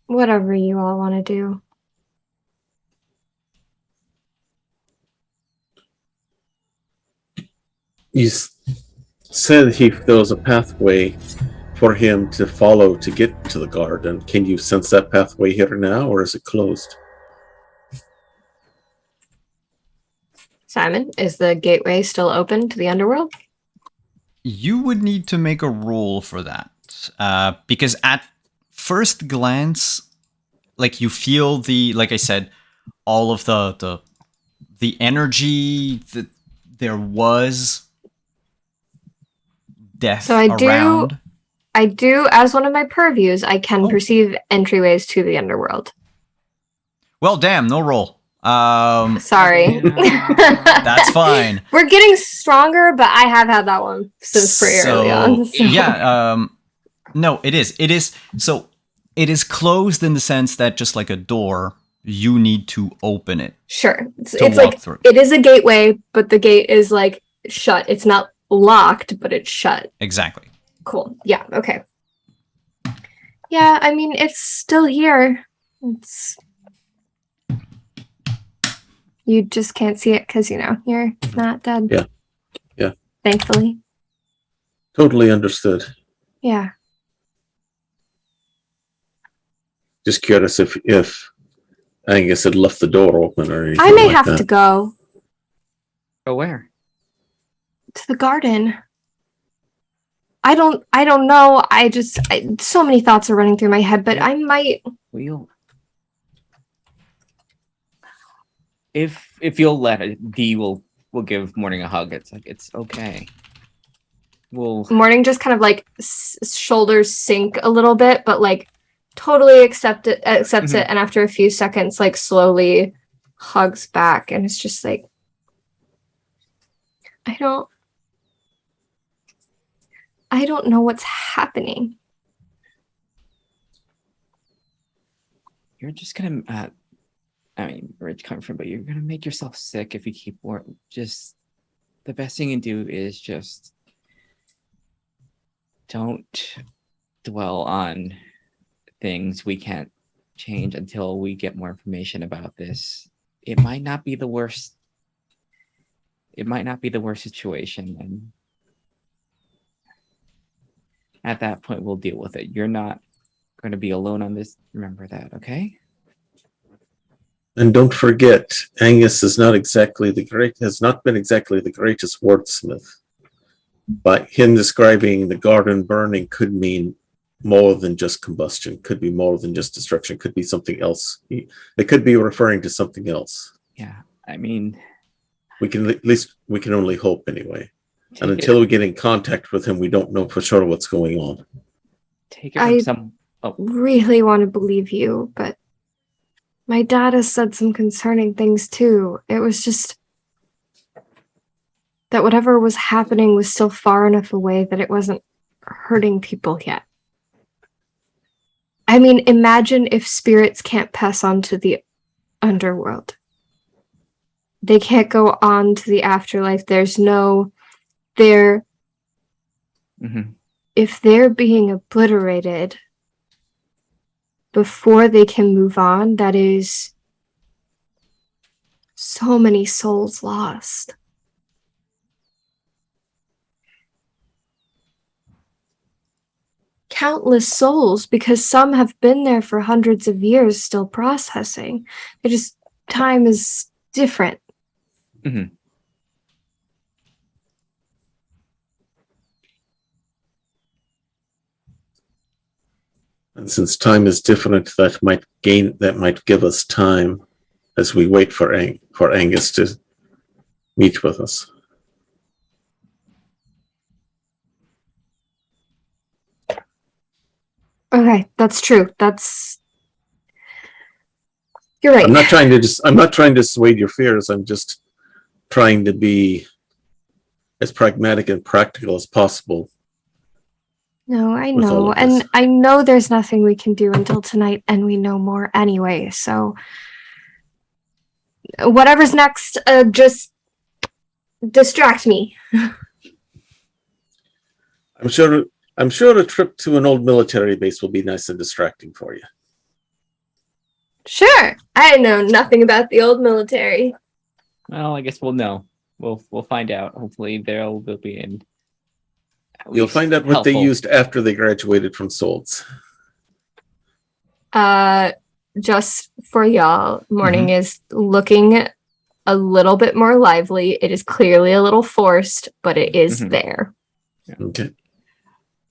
Whatever you all want to do. You said there was a pathway for him to follow to get to the garden. Can you sense that pathway here now, or is it closed? Simon, is the gateway still open to the underworld? You would need to make a roll for that, because at first glance, like you feel like I said, all of the energy that there was death So around. I do, as one of my purviews, I can perceive entryways to the underworld. Well, damn, no roll. Sorry. That's fine. We're getting stronger, but I have had that one since pretty early on. So. Yeah, no, it is. So it is closed in the sense that just like a door, you need to open it. Sure. It's walk like, through. it is a gateway, but the gate is like shut. It's not locked, but it's shut. Exactly. Cool. Yeah, okay. Yeah, I mean, it's still here. You just can't see it because, you're not dead. Yeah. Yeah. Thankfully. Totally understood. Yeah. Just curious if Angus had left the door open or anything I may like have that. to go Oh, where? to the garden. I don't know. So many thoughts are running through my head, but I might. If you'll let it, Dee will give Morning a hug. It's like, it's okay. Morning just kind of like shoulders sink a little bit, but like totally accepts it, and after a few seconds, like slowly hugs back, and it's just like, I don't know what's happening. You're just gonna. I mean, where it's coming from, but you're gonna make yourself sick if you keep just. The best thing you can do is just don't dwell on things we can't change until we get more information about this. It might not be the worst. It might not be the worst situation, and at that point, we'll deal with it. You're not going to be alone on this. Remember that, okay? And don't forget, Angus is not exactly has not been exactly the greatest wordsmith. But him describing the garden burning could mean more than just combustion, could be more than just destruction, could be something else. It could be referring to something else. Yeah, I mean, we can only hope anyway. And until we get in contact with him, we don't know for sure what's going on. Take it from some. Really want to believe you, but my dad has said some concerning things too. It was just that whatever was happening was still far enough away that it wasn't hurting people yet. I mean, imagine if spirits can't pass on to the underworld. They can't go on to the afterlife. If they're being obliterated before they can move on, that is so many souls lost. Countless souls, because some have been there for hundreds of years still processing. Time is different. And since time is different, that might give us time as we wait for Angus to meet with us. Okay, that's true. You're right. I'm not trying to dissuade your fears. I'm just trying to be as pragmatic and practical as possible. No, I with all know. of this. And I know there's nothing we can do until tonight, and we know more anyway. So whatever's next, just distract me. I'm sure a trip to an old military base will be nice and distracting for you. Sure. I know nothing about the old military. Well, I guess we'll know. We'll find out. Hopefully, they'll be in. You'll find out what they helpful. used after they graduated from Solds. Just for y'all, morning is looking a little bit more lively. It is clearly a little forced, but it is there. Yeah. Okay.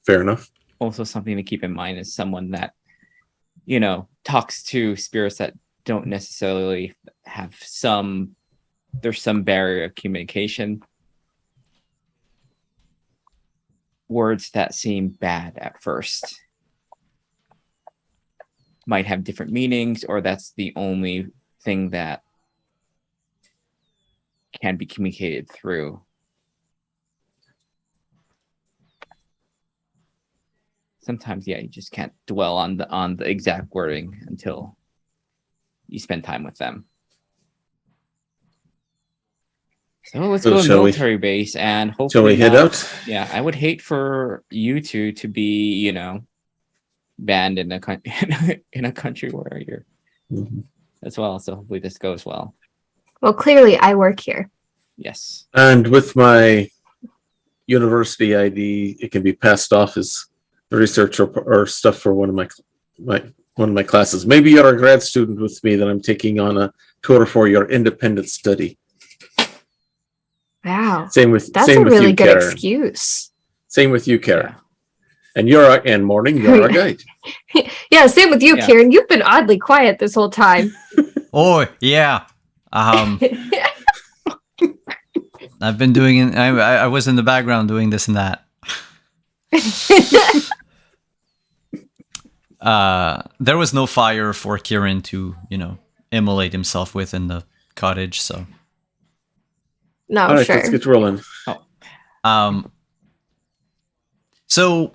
Fair enough. Also, something to keep in mind is someone that, talks to spirits that don't necessarily have there's some barrier of communication. Words that seem bad at first might have different meanings, or that's the only thing that can be communicated through. Sometimes, yeah, you just can't dwell on the exact wording until you spend time with them. So let's go to military base and hopefully. Shall we head out? Yeah, I would hate for you two to be, banned in a country where you're as well. So hopefully this goes well. Well, clearly I work here. Yes. And with my university ID, it can be passed off as research or stuff for one of my classes. Maybe you're a grad student with me that I'm taking on a tutor for your independent study. Wow. That's a really you, good Karen. excuse. Same with you, Karen. And Morning, you're our guide. Yeah, same with you, Kieran. You've been oddly quiet this whole time. Oh, yeah. I've been doing I was in the background doing this and that. There was no fire for Kieran to, immolate himself with in the cottage, so. No, all right, sure. let's get rolling. So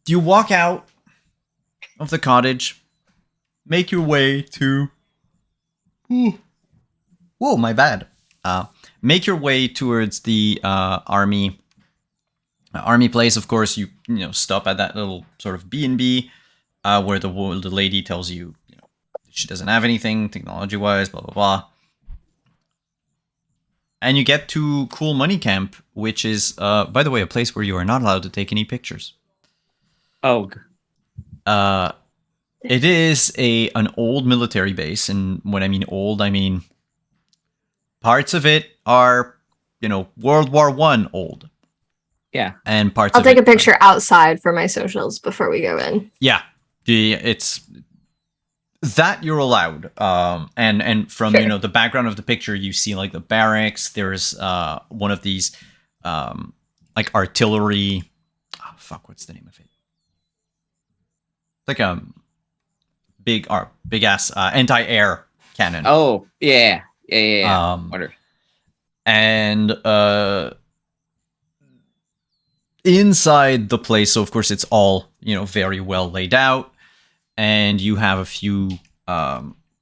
you walk out of the cottage, make your way to. Whoa, my bad. Make your way towards the army place. Of course, you stop at that little sort of B&B where the lady tells you, she doesn't have anything technology-wise, blah blah blah. And you get to Cool Money Camp, which is, by the way, a place where you are not allowed to take any pictures. Oh. It is an old military base, and when I mean old, I mean parts of it are, World War I old. Yeah. And parts I'll of take it, a picture outside for my socials before we go in. Yeah. It's that you're allowed. And from, Sure. the background of the picture, you see like the barracks. There's one of these like artillery. Oh, fuck, what's the name of it? Like a big ass anti-air cannon. Oh, yeah. Wonder. And inside the place, so of course it's all, very well laid out, and you have a few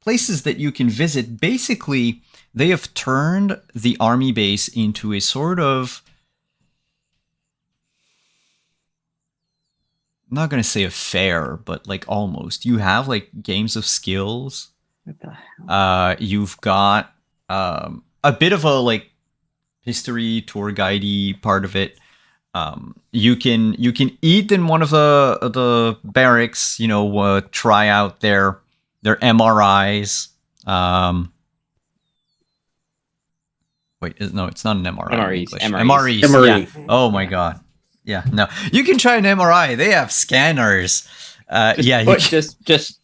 places that you can visit. Basically, they have turned the army base into a sort of, I'm not going to say a fair, but like almost. You have like games of skills. What the hell? You've got a bit of a like history tour guidey part of it. You can eat in one of the barracks. Try out their MRIs. Wait, no, it's not an MRI. MREs. MREs. MRE. Yeah. Oh my god. Yeah, no. You can try an MRI. They have scanners. Just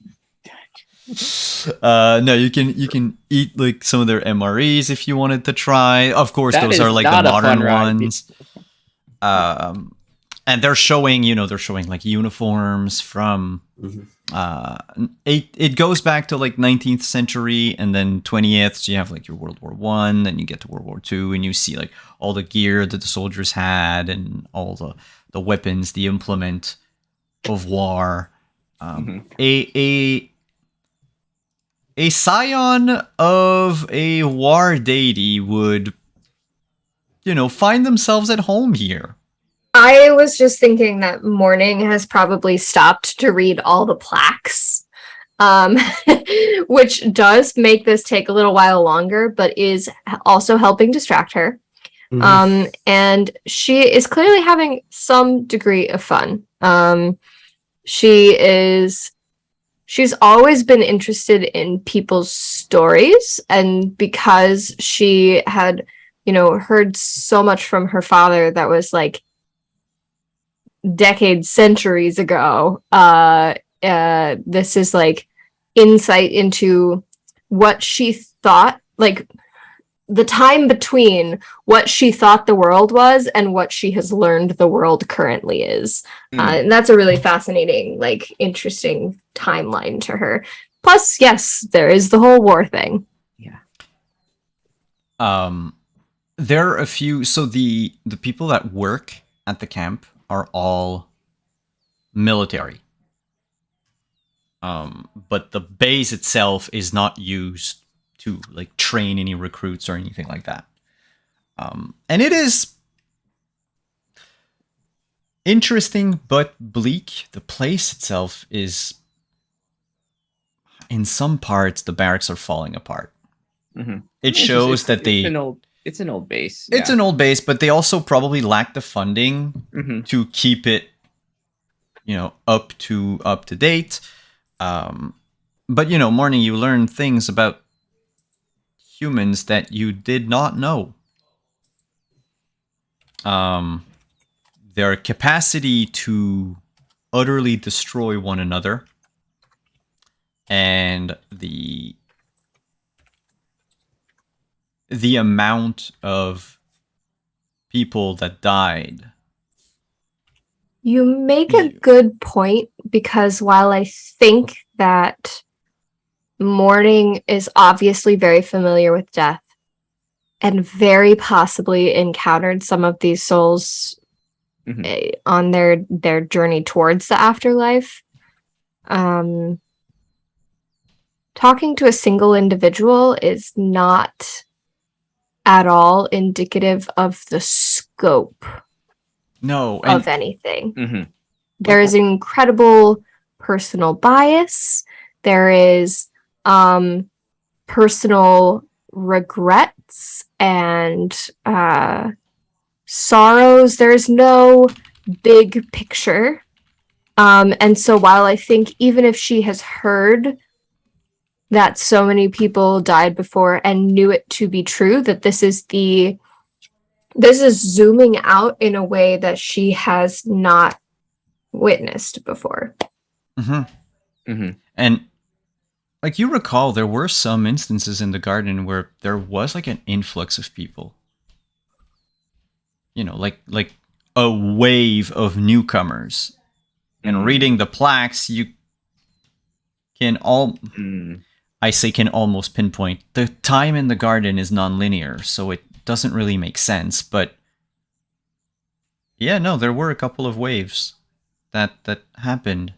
no, you can eat like some of their MREs if you wanted to try. Of course, That those is are like not the a fun modern ride. ones. and they're showing, they're showing like uniforms from it goes back to like 19th century, and then 20th. So you have like your World War One, then you get to World War Two, and you see like all the gear that the soldiers had and all the weapons, the implement of war. A scion of a war deity would, find themselves at home here. I was just thinking that Morning has probably stopped to read all the plaques, which does make this take a little while longer, but is also helping distract her. And she is clearly having some degree of fun. She's always been interested in people's stories, and because she had, heard so much from her father that was like decades, centuries ago, this is like insight into what she thought, like the time between what she thought the world was and what she has learned the world currently is. And that's a really fascinating, like, interesting timeline to her. Plus, yes, there is the whole war thing. Yeah. There are a few. So the people that work at the camp are all military. But the base itself is not used to like train any recruits or anything like that. And it is interesting but bleak. The place itself is, in some parts, the barracks are falling apart. It shows that it's an old base. It's an old base, but they also probably lack the funding to keep it, up to date. But Morning, you learn things about humans that you did not know. Their capacity to utterly destroy one another, and the amount of people that died. You make a good point, because while I think that Morning is obviously very familiar with death and very possibly encountered some of these souls on their journey towards the afterlife, talking to a single individual is not at all indicative of the scope of anything. There is incredible personal bias. There is personal regrets and sorrows. There's no big picture. And so while I think even if she has heard that so many people died before and knew it to be true, that this is zooming out in a way that she has not witnessed before. And like you recall, there were some instances in the garden where there was like an influx of people. Like a wave of newcomers. And reading the plaques, you can can almost pinpoint the time in the garden is non-linear, so it doesn't really make sense. But yeah, no, there were a couple of waves that happened.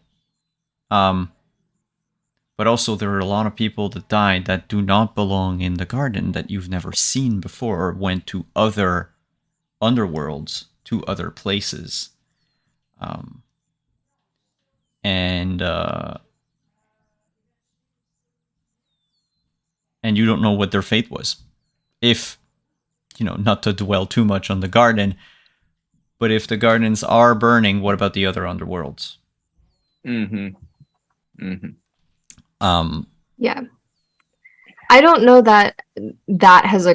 But also there are a lot of people that died that do not belong in the garden, that you've never seen before, or went to other underworlds, to other places. And you don't know what their fate was. If, not to dwell too much on the garden, but if the gardens are burning, what about the other underworlds? Yeah. I don't know that has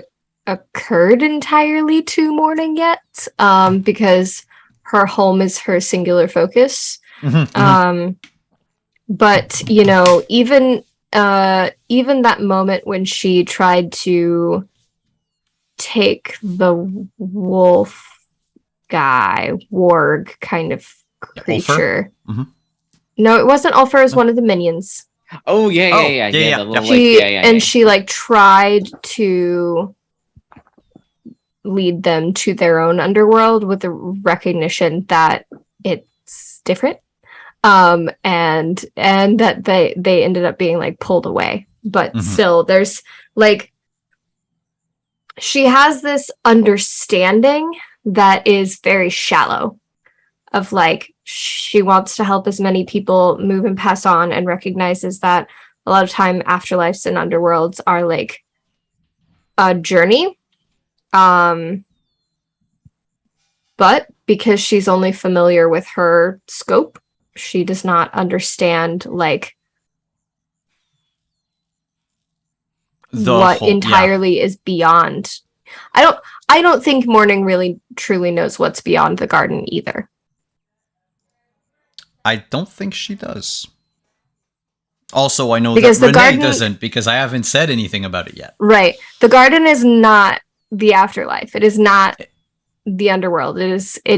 occurred entirely to Morning yet, because her home is her singular focus. But even that moment when she tried to take the wolf guy, warg kind of Yeah, Ulfar? creature. Mhm. No, it wasn't Ulfar. It was one of the minions. Oh yeah, Oh, yeah. yeah. The little, She like, yeah. she like tried to lead them to their own underworld with the recognition that it's different. And that they ended up being like pulled away. But Mhm. still, there's like she has this understanding that is very shallow of like she wants to help as many people move and pass on, and recognizes that a lot of time afterlives and underworlds are like a journey. But because she's only familiar with her scope, she does not understand like what Yeah. entirely is beyond. I don't think Morning really truly knows what's beyond the garden either. I don't think she does. Also, I know Because that the Renee garden- doesn't, because I haven't said anything about it yet. Right. The garden is not the afterlife. It is not the underworld. It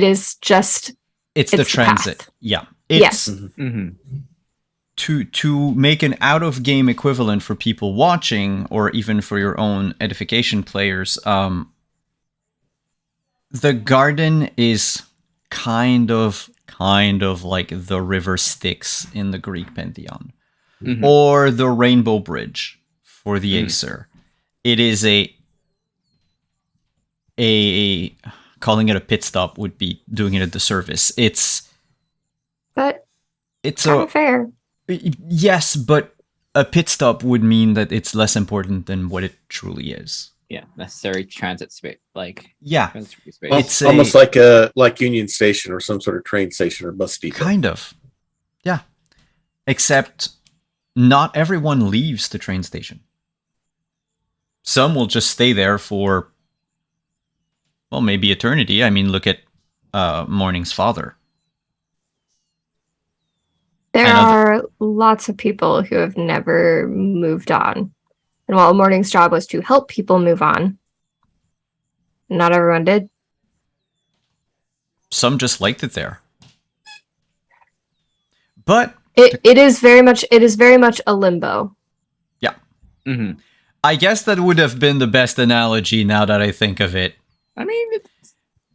is just It's the the transit. path. Yeah. Yes. It's Mm-hmm. to make an out of game equivalent for people watching, or even for your own edification players. The garden is kind of like the river Styx in the Greek pantheon, Mhm. or the Rainbow Bridge for the Mhm. Acer. It is a calling it a pit stop would be doing it a disservice. But It's kind a of fair. yes, but a pit stop would mean that it's less important than what it truly is. Yeah, necessary transit space, like Yeah, transit space. Well, It's almost a- like Union Station or some sort of train station or bus depot. kind of. Yeah. Except not everyone leaves the train station. Some will just stay there for, well, maybe eternity. I mean, look at Morning's father. There I know that- are lots of people who have never moved on. And while Morning's job was to help people move on, not everyone did. Some just liked it there. But It is very much a limbo. Mm-hmm. I guess that would have been the best analogy now that I think of it. I mean,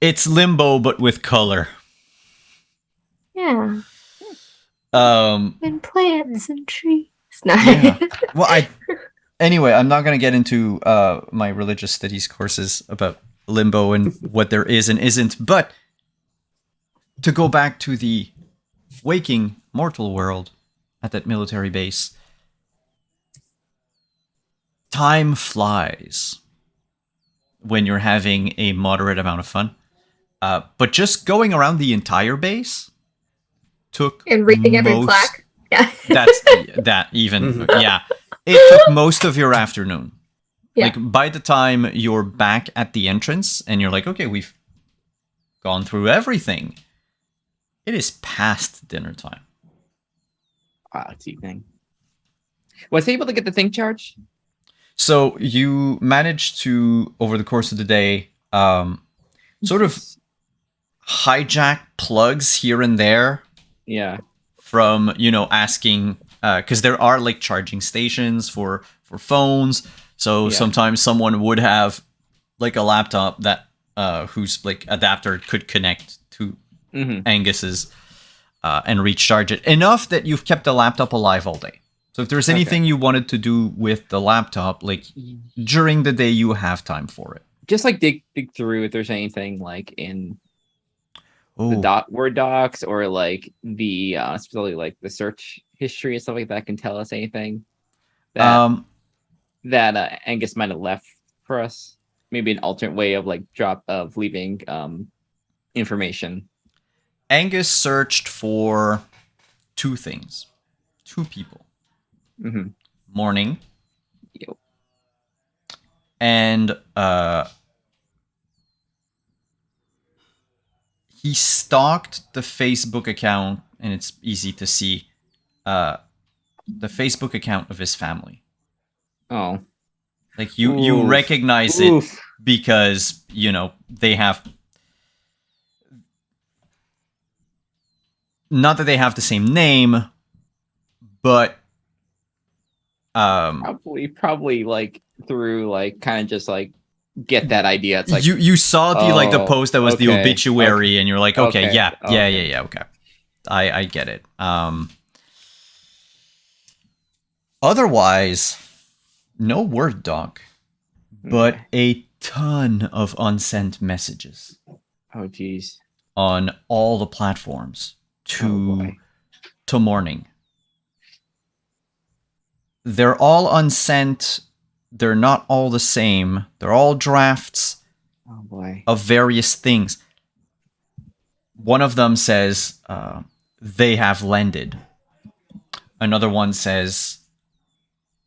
It's limbo, but with color. Yeah. Um, And plants and trees. No. Yeah. well, anyway, I'm not going to get into my religious studies courses about limbo and what there is and isn't, but to go back to the waking mortal world at that military base, time flies when you're having a moderate amount of fun. But just going around the entire base took And reading every most- plaque. Yeah. That's that even Mhm. yeah. It took most of your afternoon. Yeah. Like by the time you're back at the entrance and you're like, okay, we've gone through everything. It is past dinner time. it's evening. Was I able to get the thing charged? So you managed to, over the course of the day, sort of hijack plugs here and there Yeah. from, asking, because there are like charging stations for phones. So Yeah. sometimes someone would have like a laptop that whose like adapter could connect to Mm-hmm. Angus's and recharge it enough that you've kept the laptop alive all day. So if there's anything you wanted to do with the laptop, like during the day, you have time for it. Just like dig through if there's anything like in Oh, the Word docs or like the especially like the search history and stuff like that can tell us anything that Angus might have left for us. Maybe an alternate way of like leaving information. Angus searched for two things, two people. Mm-hmm. Morning Yep. and he stalked the Facebook account, and it's easy to see the Facebook account of his family. Oh. Like you Oof. recognize it Oof. because they have not that they have the same name, but Probably like through like kind of just like get that idea. It's like you saw the oh, post that was the okay, obituary, okay, and you're like, okay, okay, yeah, okay. okay. I get it. Otherwise, no Word doc, but Okay. a ton of unsent messages Oh geez. on all the platforms Oh boy. to morning. They're all unsent. They're not all the same. They're all drafts Oh boy. of various things. One of them says they have landed. Another one says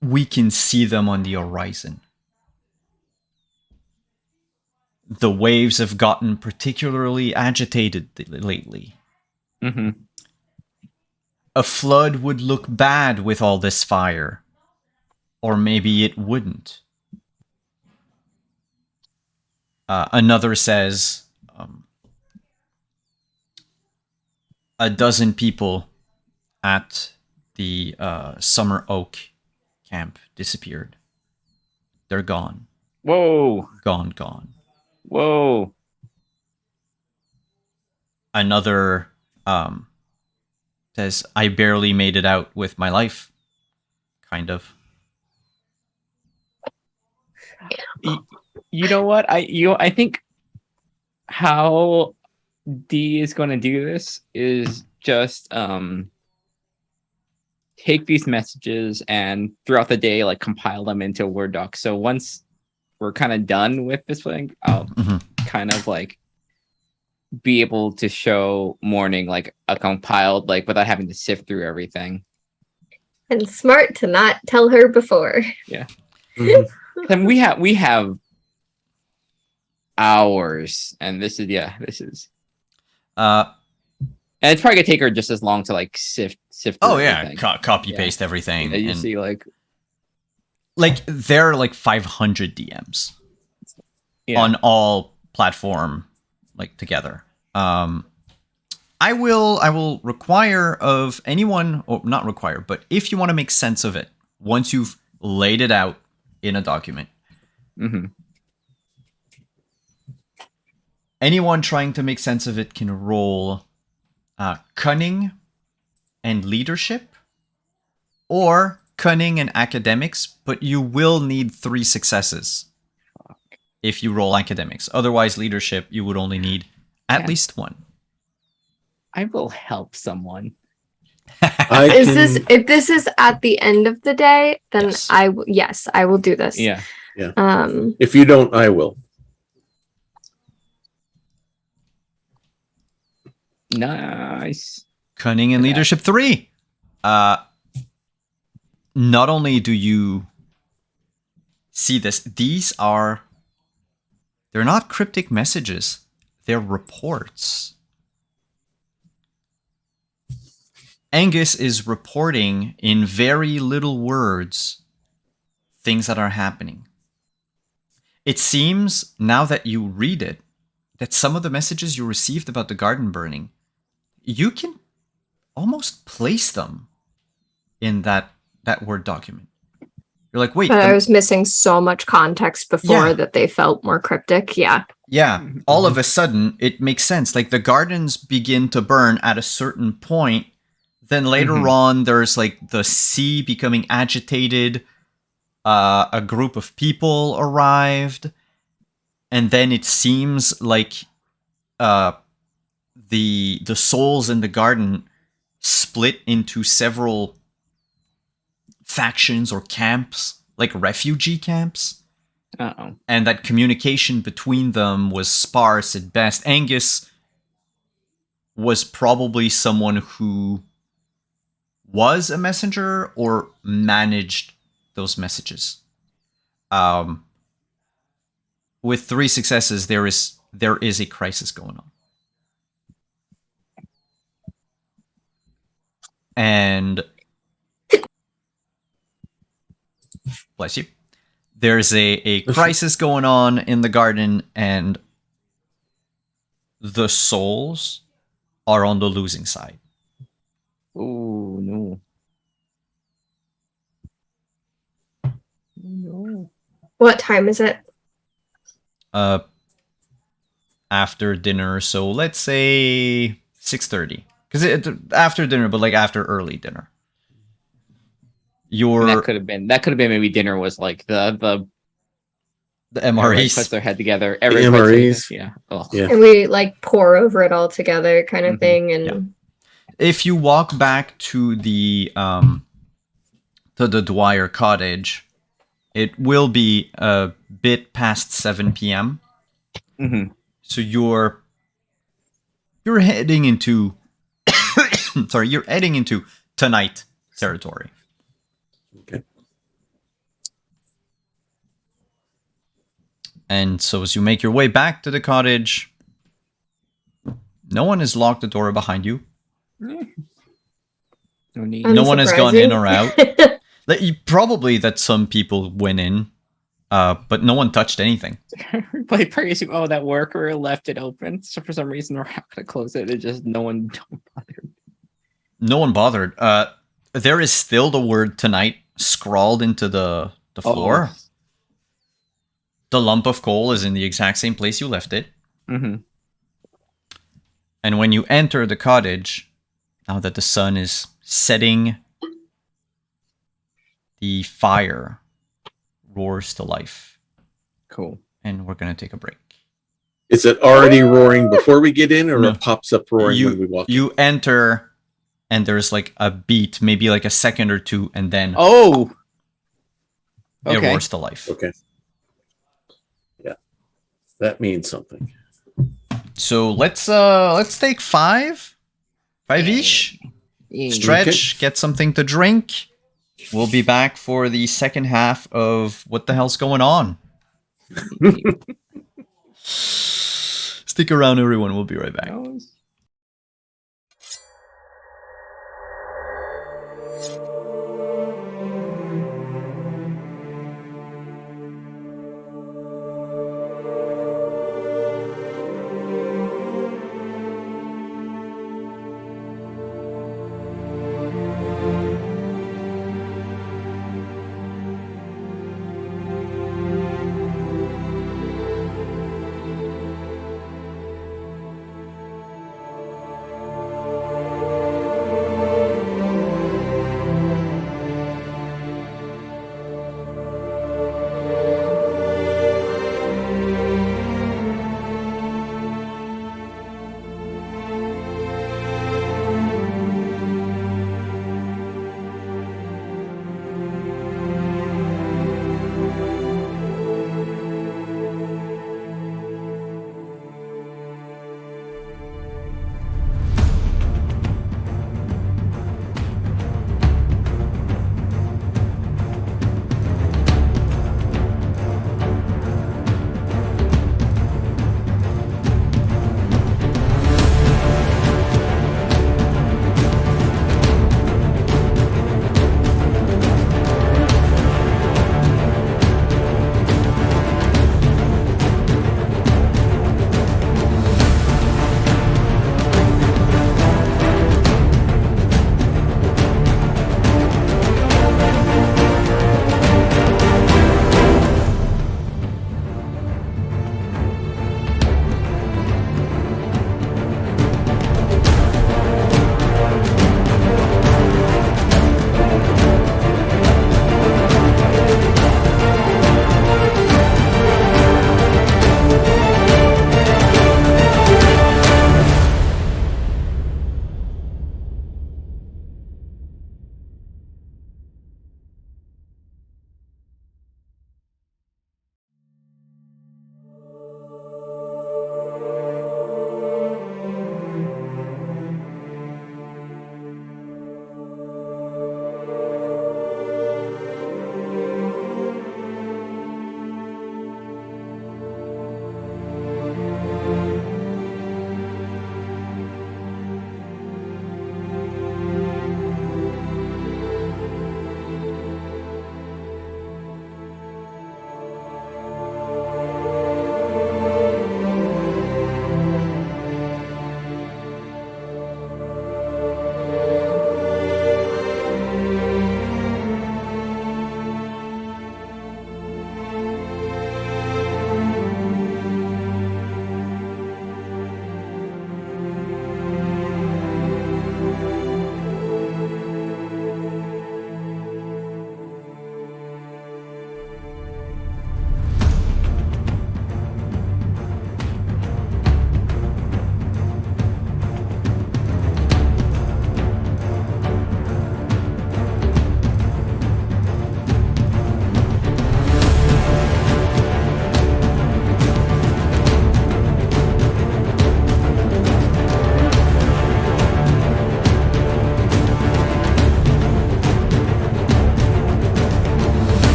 we can see them on the horizon. The waves have gotten particularly agitated lately. Mm-hmm. A flood would look bad with all this fire. Or maybe it wouldn't. Another says a dozen people at the Summer Oak camp disappeared. They're gone. Whoa. Gone. Whoa. Another says, I barely made it out with my life. Kind of. You know what? I think how D is going to do this is just take these messages and throughout the day like compile them into a Word doc. So once we're kind of done with this thing, I'll kind of like be able to show morning like a compiled like without having to sift through everything. And smart to not tell her before. Yeah. Mhm. Then we have hours, and this is and it's probably gonna take her just as long to like sift through Oh yeah, everything. copy paste everything. Yeah, you and, see like there are like 500 DMs yeah. on all platform like together. I will require of anyone, or not require, but if you want to make sense of it, once you've laid it out in a document, Mm-hmm. anyone trying to make sense of it can roll cunning and leadership, or cunning and academics, but you will need 3 successes if you roll academics. Otherwise, leadership, you would only need at least 1. I will help someone. If this is at the end of the day, then Yes. I will do this. Yeah. If you don't, I will. Nice. Cunning and leadership 3. Not only do you see this, they're not cryptic messages. They're reports. Angus is reporting in very little words things that are happening. It seems, now that you read it, that some of the messages you received about the garden burning, you can almost place them in that Word document. You're like, wait. But I was missing so much context before that they felt more cryptic. Yeah. Yeah. All of a sudden, it makes sense. Like the gardens begin to burn at a certain point. Then later on, there's like the sea becoming agitated. A group of people arrived. And then it seems like the souls in the garden split into several factions or camps, like refugee camps. Uh-oh. And that communication between them was sparse at best. Angus was probably someone who was a messenger or managed those messages. With 3 successes, there is a crisis going on. And bless you. There's a crisis going on in the garden, and the souls are on the losing side. Oh no. No. What time is it? After dinner, so let's say 6:30. Because after dinner, but like after early dinner. And Your that could have been maybe dinner was like the everybody puts MREs. their head together. Everybody puts MREs. yeah. Ugh. Yeah. And we like pour over it all together, kind of Mhm. thing. And Yeah. If you walk back to the Dwyer cottage, it will be a bit past 7 p.m. Mhm. So you're heading into sorry, you're heading into tonight territory. Okay. And so as you make your way back to the cottage, no one has locked the door behind you. No need. No one has gone in unsurprising. or out. Probably that some people went in, but no one touched anything. Everybody praising, oh, that worker left it open. So for some reason we're not gonna close it. It just no one bothered. No one bothered. There is still the word tonight scrawled into the floor. Oh. The lump of coal is in the exact same place you left it. Mm-hmm. And when you enter the cottage, now that the sun is setting, the fire roars to life. Cool. And we're going to take a break. Is it already roaring before we get in, or No. it pops up roaring when we walk in? You enter, and there's like a beat, maybe like a second or two, and then Oh. it Okay. roars to life. Okay. Yeah. That means something. So let's take five-ish. Stretch, get something to drink. We'll be back for the second half of What the Hell's Going On. Stick around, everyone. We'll be right back.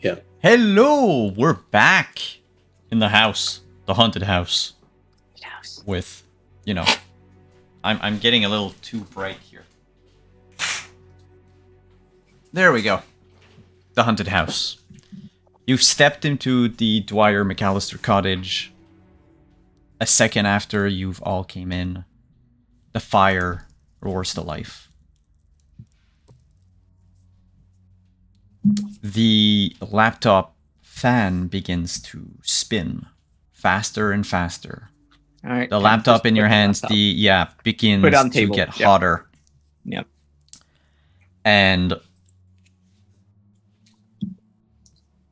Yeah. Hello, we're back in the house, the haunted house. House. With, you know, I'm getting a little too bright here. There we go. The haunted house. You've stepped into the Dwyer McAllister cottage. A second after you've all came in, the fire roars to life. The laptop fan begins to spin faster and faster. All right. The time to laptop just in your put the hands, laptop. begins Put it on the to table. get Yep. hotter. Yep. And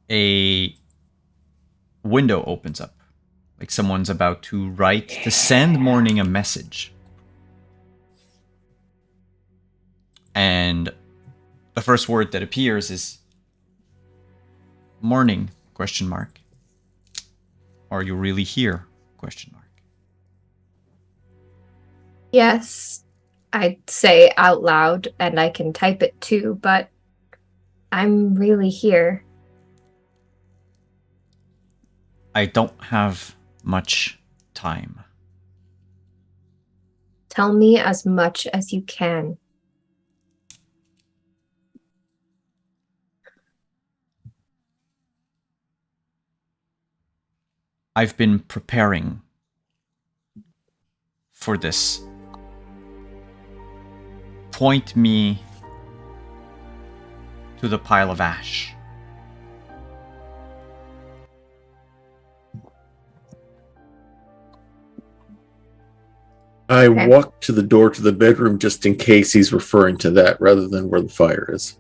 a window opens up. Like someone's about to write to send Morning a message. And the first word that appears is Morning, question mark. Are you really here? Question mark. Yes, I'd say out loud, and I can type it too, but I'm really here. I don't have much time. Tell me as much as you can. I've been preparing for this. Point me to the pile of ash. I Okay. walked to the door to the bedroom just in case he's referring to that rather than where the fire is.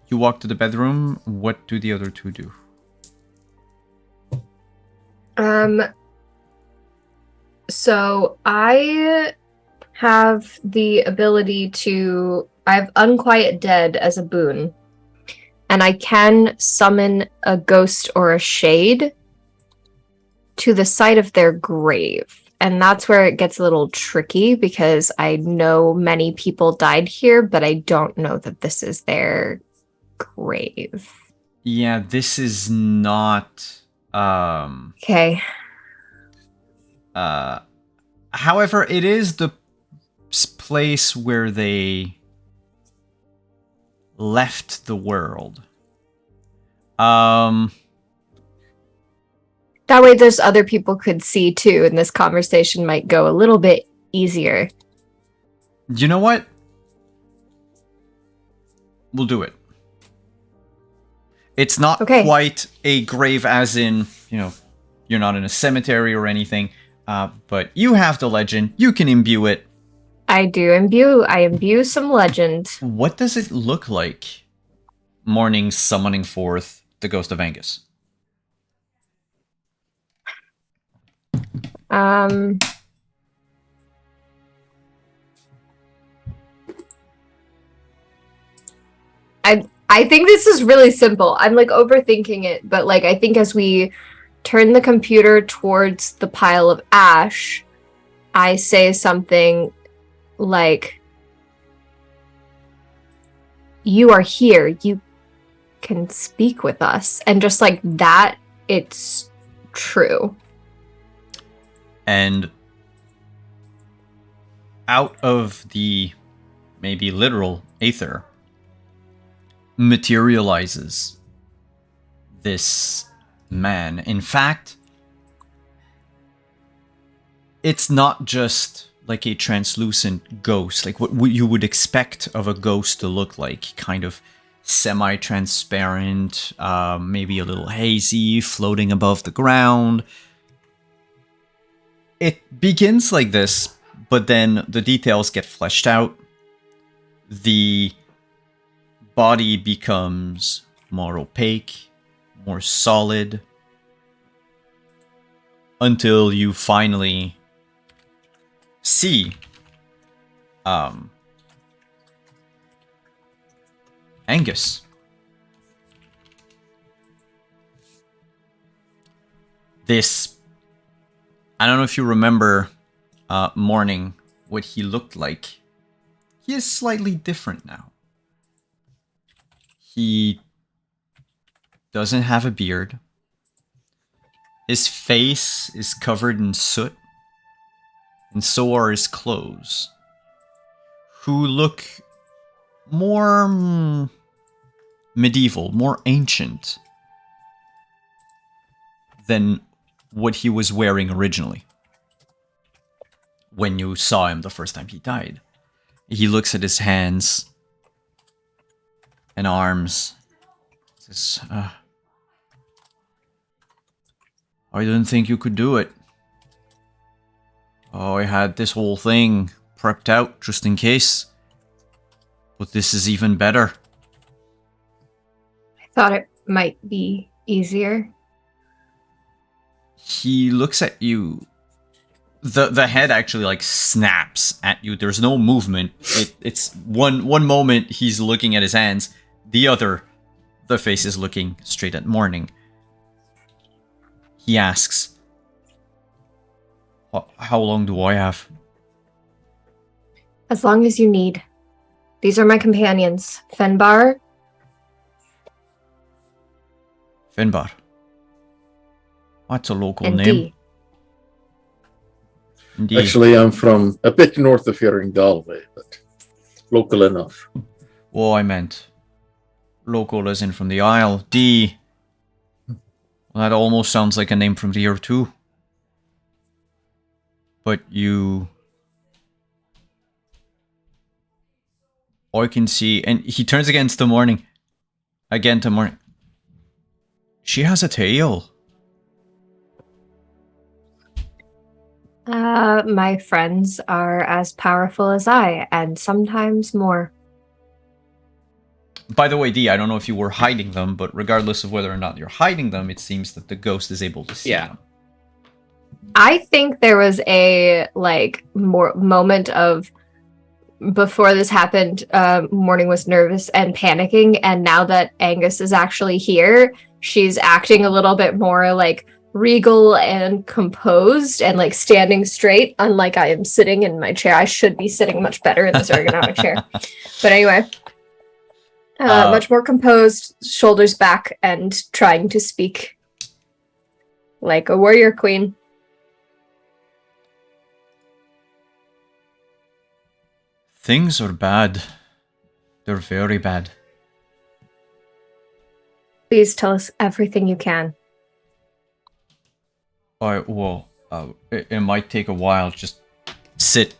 You walk to the bedroom. What do the other two do? So I have the ability to. I have Unquiet Dead as a boon, and I can summon a ghost or a shade to the site of their grave. And that's where it gets a little tricky because I know many people died here, but I don't know that this is their grave. Yeah, this is not. Okay. However, it is the place where they left the world. That way there's other people could see too, and this conversation might go a little bit easier. You know what? We'll do it. It's not Okay. quite a grave as in, you're not in a cemetery or anything, but you have the legend. You can imbue it. I do imbue. I imbue some legend. What does it look like? Morning summoning forth the ghost of Angus. I think this is really simple. I'm like overthinking it, but like I think as we turn the computer towards the pile of ash, I say something like, "You are here. You can speak with us." And just like that, it's true. And out of the maybe literal aether materializes this man. In fact, it's not just like a translucent ghost, like what you would expect of a ghost to look like, kind of semi-transparent, maybe a little hazy, floating above the ground. It begins like this, but then the details get fleshed out. The body becomes more opaque, more solid, until you finally see Angus. This I don't know if you remember Morning, what he looked like. He is slightly different now. He doesn't have a beard. His face is covered in soot, and so are his clothes, who look more medieval, more ancient than what he was wearing originally when you saw him the first time he died. He looks at his hands and arms. Says, I didn't think you could do it. Oh, I had this whole thing prepped out just in case. But this is even better. I thought it might be easier. He looks at you. The head actually like snaps at you. There's no movement. It's one moment he's looking at his hands. The face is looking straight at Morning. He asks, how long do I have? As long as you need. These are my companions. Fenbar. Finbar. That's a local And name. D. Indeed. Actually, I'm from a bit north of here in Galway, but local enough. Oh, I meant local as in from the Isle. D. Well, that almost sounds like a name from the year too. But you... I can see... And he turns again to Morning. Again to Morning. She has a tail. My friends are as powerful as I, and sometimes more. By the way, D, I don't know if you were hiding them, but regardless of whether or not you're hiding them, it seems that the ghost is able to see them. I think there was a more moment of before this happened. Morning was nervous and panicking, and now that Angus is actually here, she's acting a little bit more regal and composed and standing straight. Unlike I am sitting in my chair, I should be sitting much better in this ergonomic chair. But anyway. Much more composed, shoulders back, and trying to speak like a warrior queen. Things are bad. They're very bad. Please tell us everything you can. It might take a while. Just sit,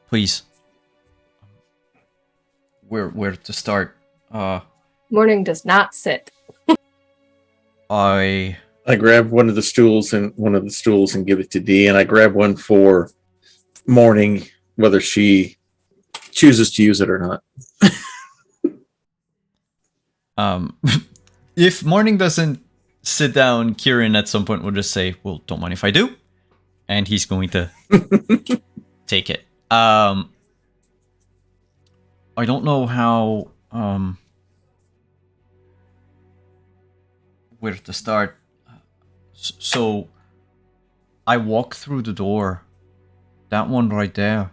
please. Where to start? Morning does not sit. I grab one of the stools and give it to Dee, and I grab one for Morning, whether she chooses to use it or not. If Morning doesn't sit down, Kieran at some point will just say, well, don't mind if I do. And he's going to take it. I don't know how, where to start. So, I walk through the door. That one right there.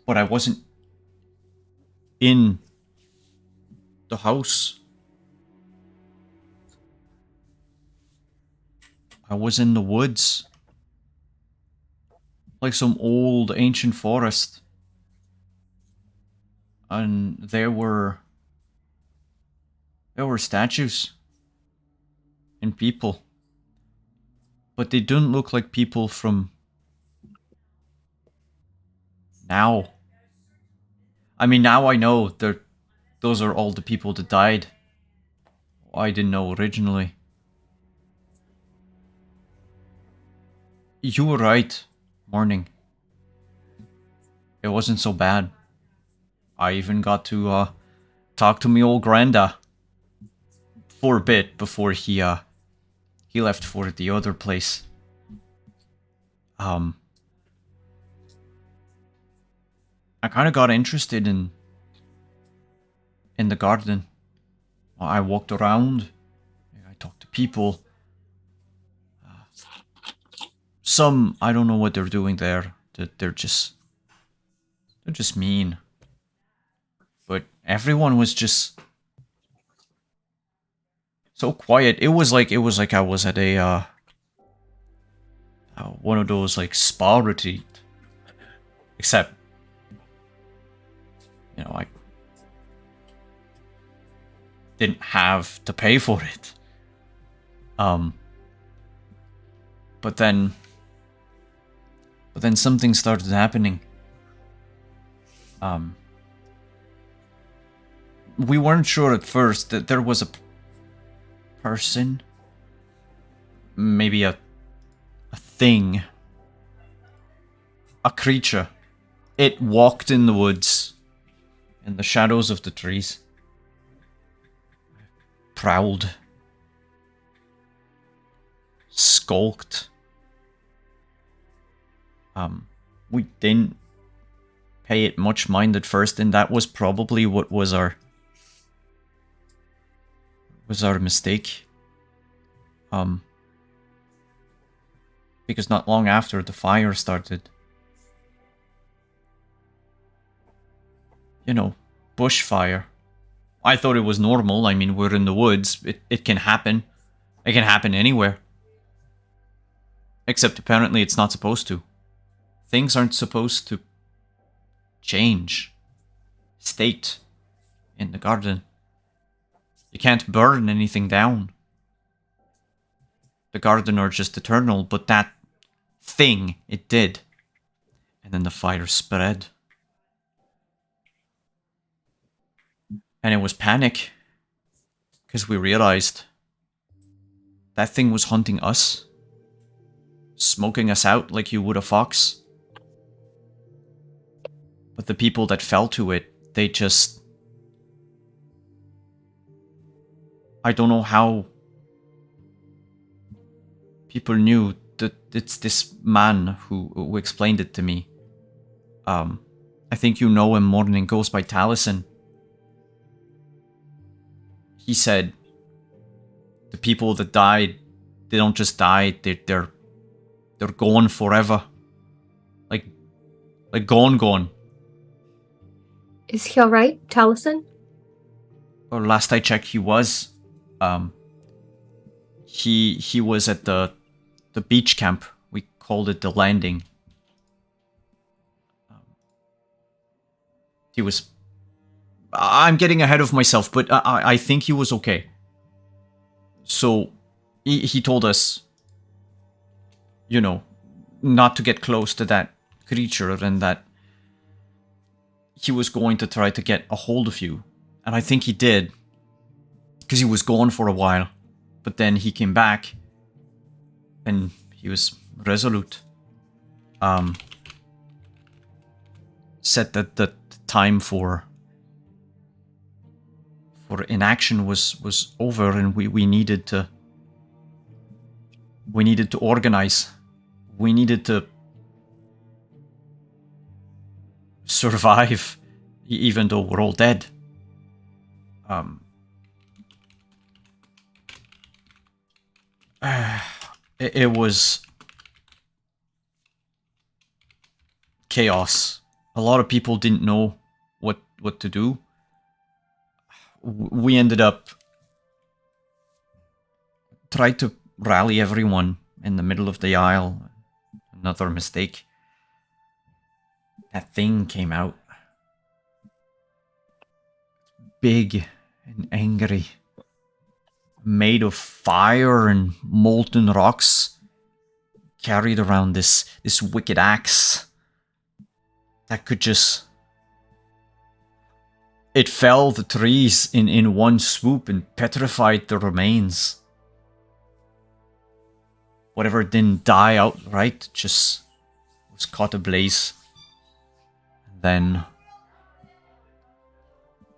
But I wasn't in the house. I was in the woods. Like some old ancient forest. And there were statues and people. But they didn't look like people from now. I mean, now I know those are all the people that died. I didn't know originally. You were right, Morning. It wasn't so bad. I even got to talk to me old granda for a bit before he left for the other place. I kind of got interested in the garden. I walked around. I talked to people. some, I don't know what they're doing there. They're just mean. But everyone was just so quiet. It was like I was at a one of those like spa retreat. Except, you know, I didn't have to pay for it. But then something started happening. We weren't sure at first that there was a person, maybe a thing, a creature. It walked in the woods, in the shadows of the trees. Prowled. Skulked. We didn't pay it much mind at first, and that was probably what was our mistake. Because not long after the fire started, you know, bushfire. I thought it was normal. I mean, we're in the woods. It can happen. It can happen anywhere. Except apparently it's not supposed to. Things aren't supposed to change state in the garden. You can't burn anything down. The garden are just eternal, but that thing, it did. And then the fire spread. And it was panic. Because we realized that thing was hunting us. Smoking us out like you would a fox. But the people that fell to it, they just... I don't know how people knew that it's this man who explained it to me. I think you know him more than it goes by Taliesin. He said the people that died, they don't just die, they're gone forever. Like gone. Is he alright, Taliesin? Or last I checked, he was. He was at the beach camp. We called it the landing. He was... I'm getting ahead of myself, but I think he was okay. So, he told us, you know, not to get close to that creature and that he was going to try to get a hold of you. And I think he did. Because he was gone for a while. But then he came back. And he was resolute. Said that the time for inaction was over, and we needed to organize. We needed to survive, even though we're all dead. It was chaos. A lot of people didn't know what to do. We ended up tried to rally everyone in the middle of the aisle. Another mistake. That thing came out. Big and angry. Made of fire and molten rocks. Carried around this wicked axe. That could just... It fell the trees in one swoop and petrified the remains. Whatever didn't die outright just was caught ablaze. And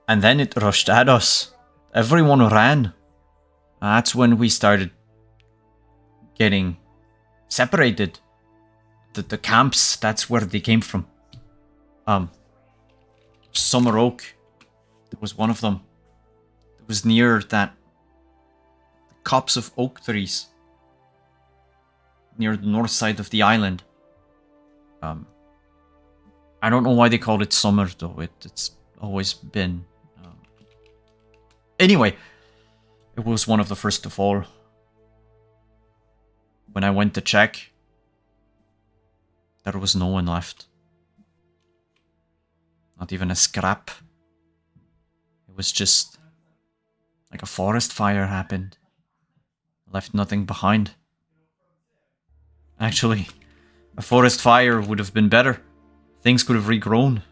then it rushed at us. Everyone ran. That's when we started getting separated. The camps, that's where they came from. Summer Oak. It was one of them. It was near that copse of oak trees. near the north side of the island. I don't know why they called it summer though. It's always been. Anyway, it was one of the first to fall. When I went to check, there was no one left. Not even a scrap. It was just like a forest fire happened. Left nothing behind. Actually, a forest fire would have been better. Things could have regrown.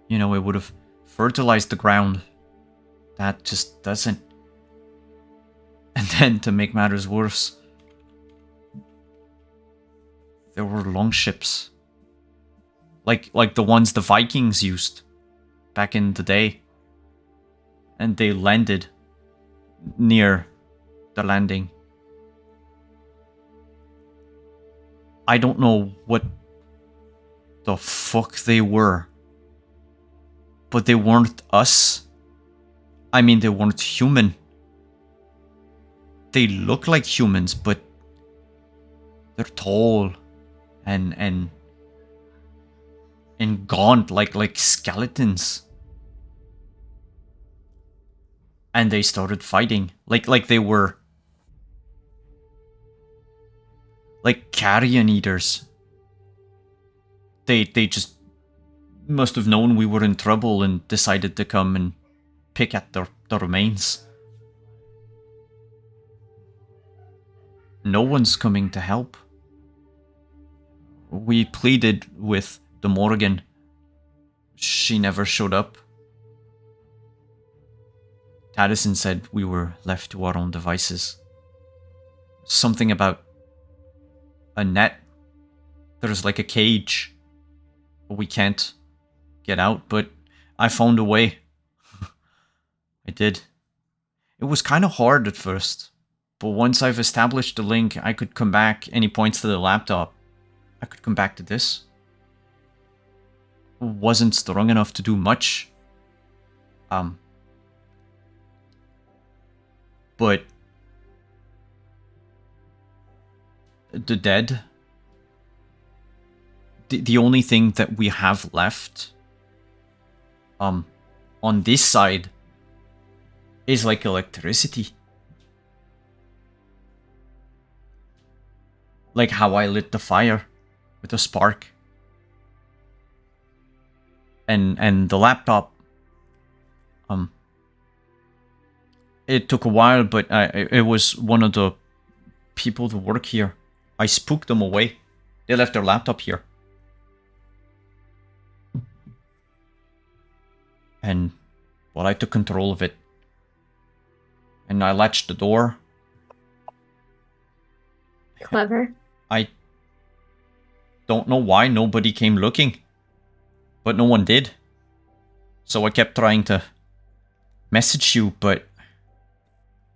You know, it would have fertilized the ground. That just doesn't. And then, to make matters worse, there were longships. Like the ones the Vikings used back in the day. And they landed near the landing. I don't know what the fuck they were. But they weren't us. I mean, they weren't human. They look like humans, but they're tall and gaunt like skeletons. And they started fighting like they were like carrion eaters. They just must have known we were in trouble and decided to come and pick at the remains. No one's coming to help. We pleaded with the Morgan. She never showed up. Addison said we were left to our own devices. Something about a net. There's like a cage. We can't get out, but I found a way. I did. It was kind of hard at first, but once I've established the link, I could come back, and he points to the laptop. I could come back to this. Wasn't strong enough to do much. But the dead, the only thing that we have left, on this side, is like electricity. Like how I lit the fire with a spark. And the laptop, it took a while, but it was one of the people that work here. I spooked them away. They left their laptop here. And, well, I took control of it. And I latched the door. Clever. I don't know why nobody came looking. But no one did. So I kept trying to message you, but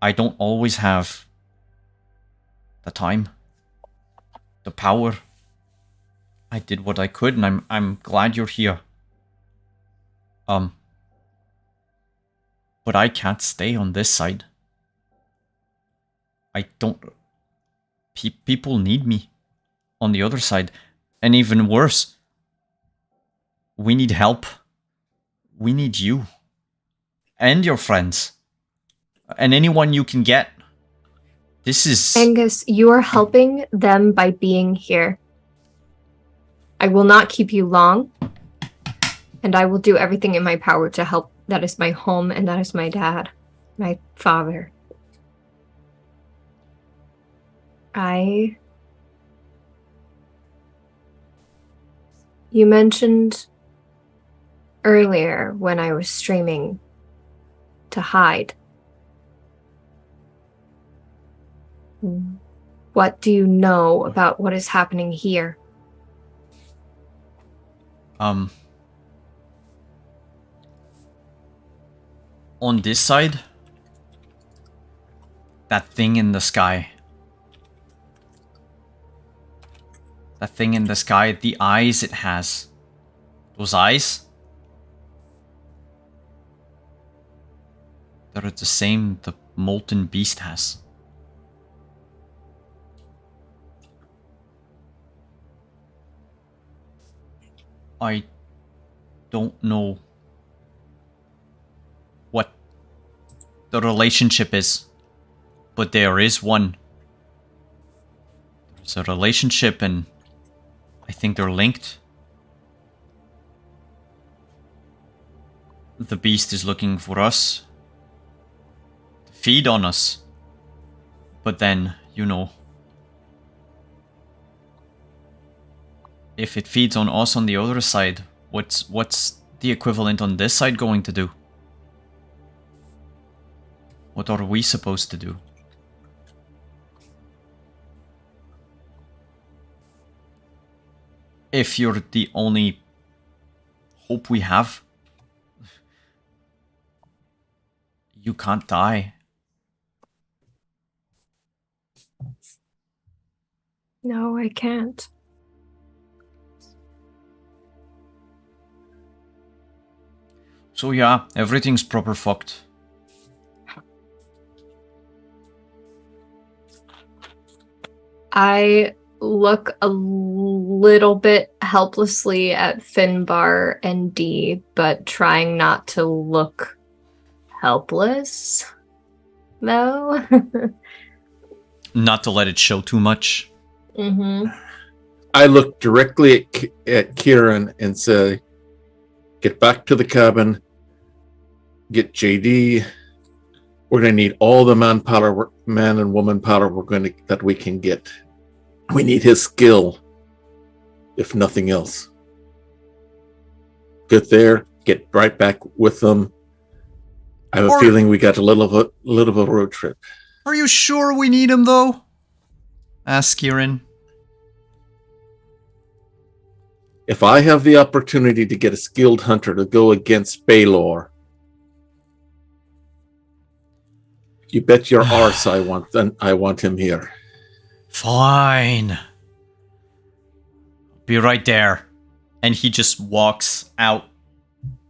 I don't always have the time, the power. I did what I could, and I'm glad you're here. But I can't stay on this side. I don't. People need me on the other side, and even worse, we need help. We need you and your friends and anyone you can get. This is Angus, you are helping them by being here. I will not keep you long, and I will do everything in my power to help. That is my home, and that is my dad, my father. You mentioned earlier when I was streaming to hide. What do you know about what is happening here? on this side, that thing in the sky. That thing in the sky, the eyes it has. Those eyes? They're the same the molten beast has. I don't know what the relationship is, but there is one. There's a relationship, and I think they're linked. The beast is looking for us to feed on us. But then, you know, if it feeds on us on the other side, what's the equivalent on this side going to do? What are we supposed to do? If you're the only hope we have, you can't die. No, I can't. So yeah, everything's proper fucked. I look a little bit helplessly at Finbar and Dee, but trying not to look helpless, though. Not to let it show too much. Mm-hmm. I look directly at Kieran and say, get back to the cabin, get JD. We're going to need all the manpower, man and woman power that we can get. We need his skill, if nothing else. Get there, get right back with them. I have a feeling we got a little of a road trip. Are you sure we need him, though? Asked Kieran. If I have the opportunity to get a skilled hunter to go against Baylor, you bet your arse I want him here. Fine. Be right there. And he just walks out,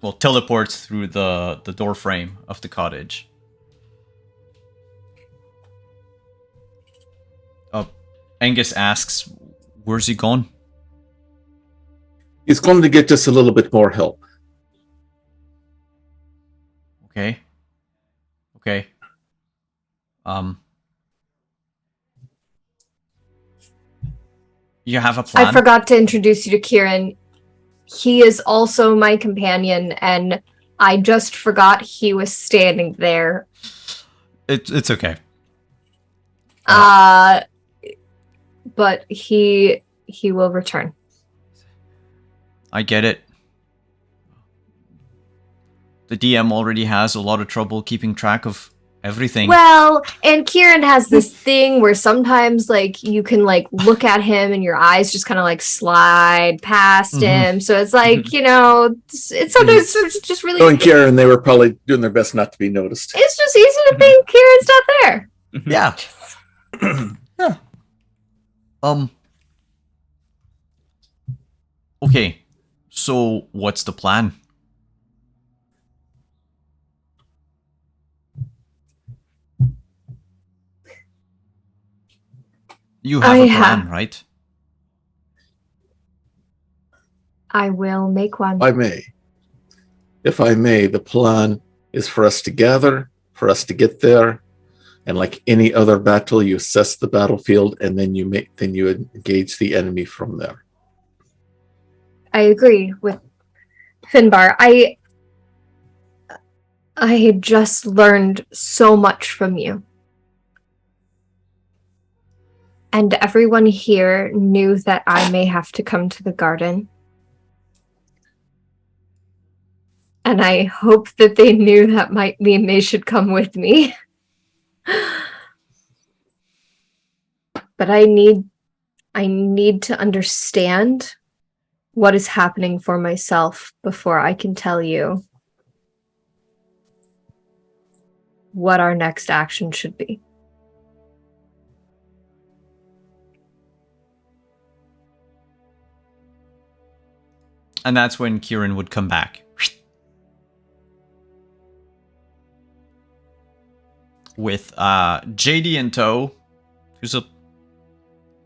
well, teleports through the door frame of the cottage. Angus asks, where's he gone? He's going to get us a little bit more help. Okay. You have a plan? I forgot to introduce you to Kieran. He is also my companion, and I just forgot he was standing there. It's okay. But he will return. I get it. The DM already has a lot of trouble keeping track of everything. Well, and Kieran has this thing where sometimes, like, you can, like, look at him and your eyes just kind of, like, slide past him. So it's like, you know, it's sometimes it's just really... Oh, and Kieran, they were probably doing their best not to be noticed. It's just easy to think Kieran's not there. Yeah. Yeah. Okay. So, what's the plan? You have a plan, right? I will make one. If I may, the plan is for us to gather, for us to get there, and like any other battle, you assess the battlefield, and then you engage the enemy from there. I agree with Finbar. I had just learned so much from you. And everyone here knew that I may have to come to the garden. And I hope that they knew that might mean they should come with me. But I need to understand what is happening for myself before I can tell you what our next action should be. And that's when Kieran would come back. With JD in tow, who's a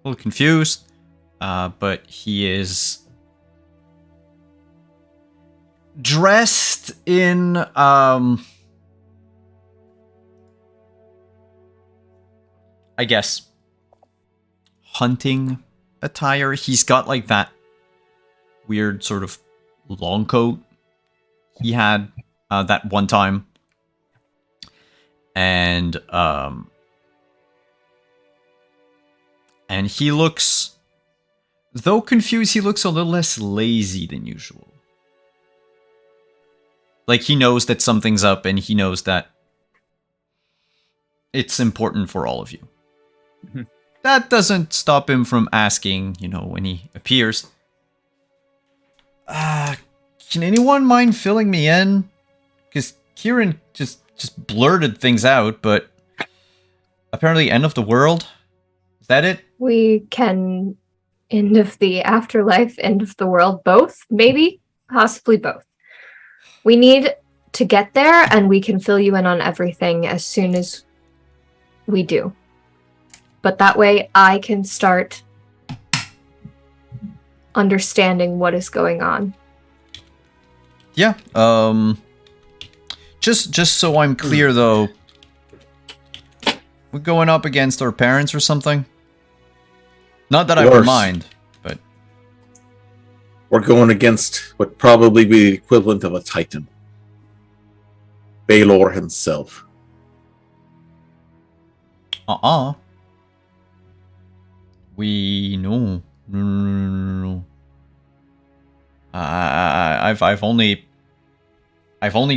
little confused, but he is dressed in I guess hunting attire. He's got like that weird sort of long coat he had that one time, and he looks, though confused, he looks a little less lazy than usual. Like he knows that something's up, and he knows that it's important for all of you. Mhm. That doesn't stop him from asking, when he appears, can anyone mind filling me in? Because Kieran just blurted things out, but apparently end of the world? Is that it? We can end of the afterlife, end of the world, both, maybe, possibly both. We need to get there, and we can fill you in on everything as soon as we do. But that way, I can start understanding what is going on. Yeah. Just so I'm clear, though, we're going up against our parents or something? Not that I would Worse. mind, but We're going against what probably be the equivalent of a Titan. Baelor himself. we no. I've only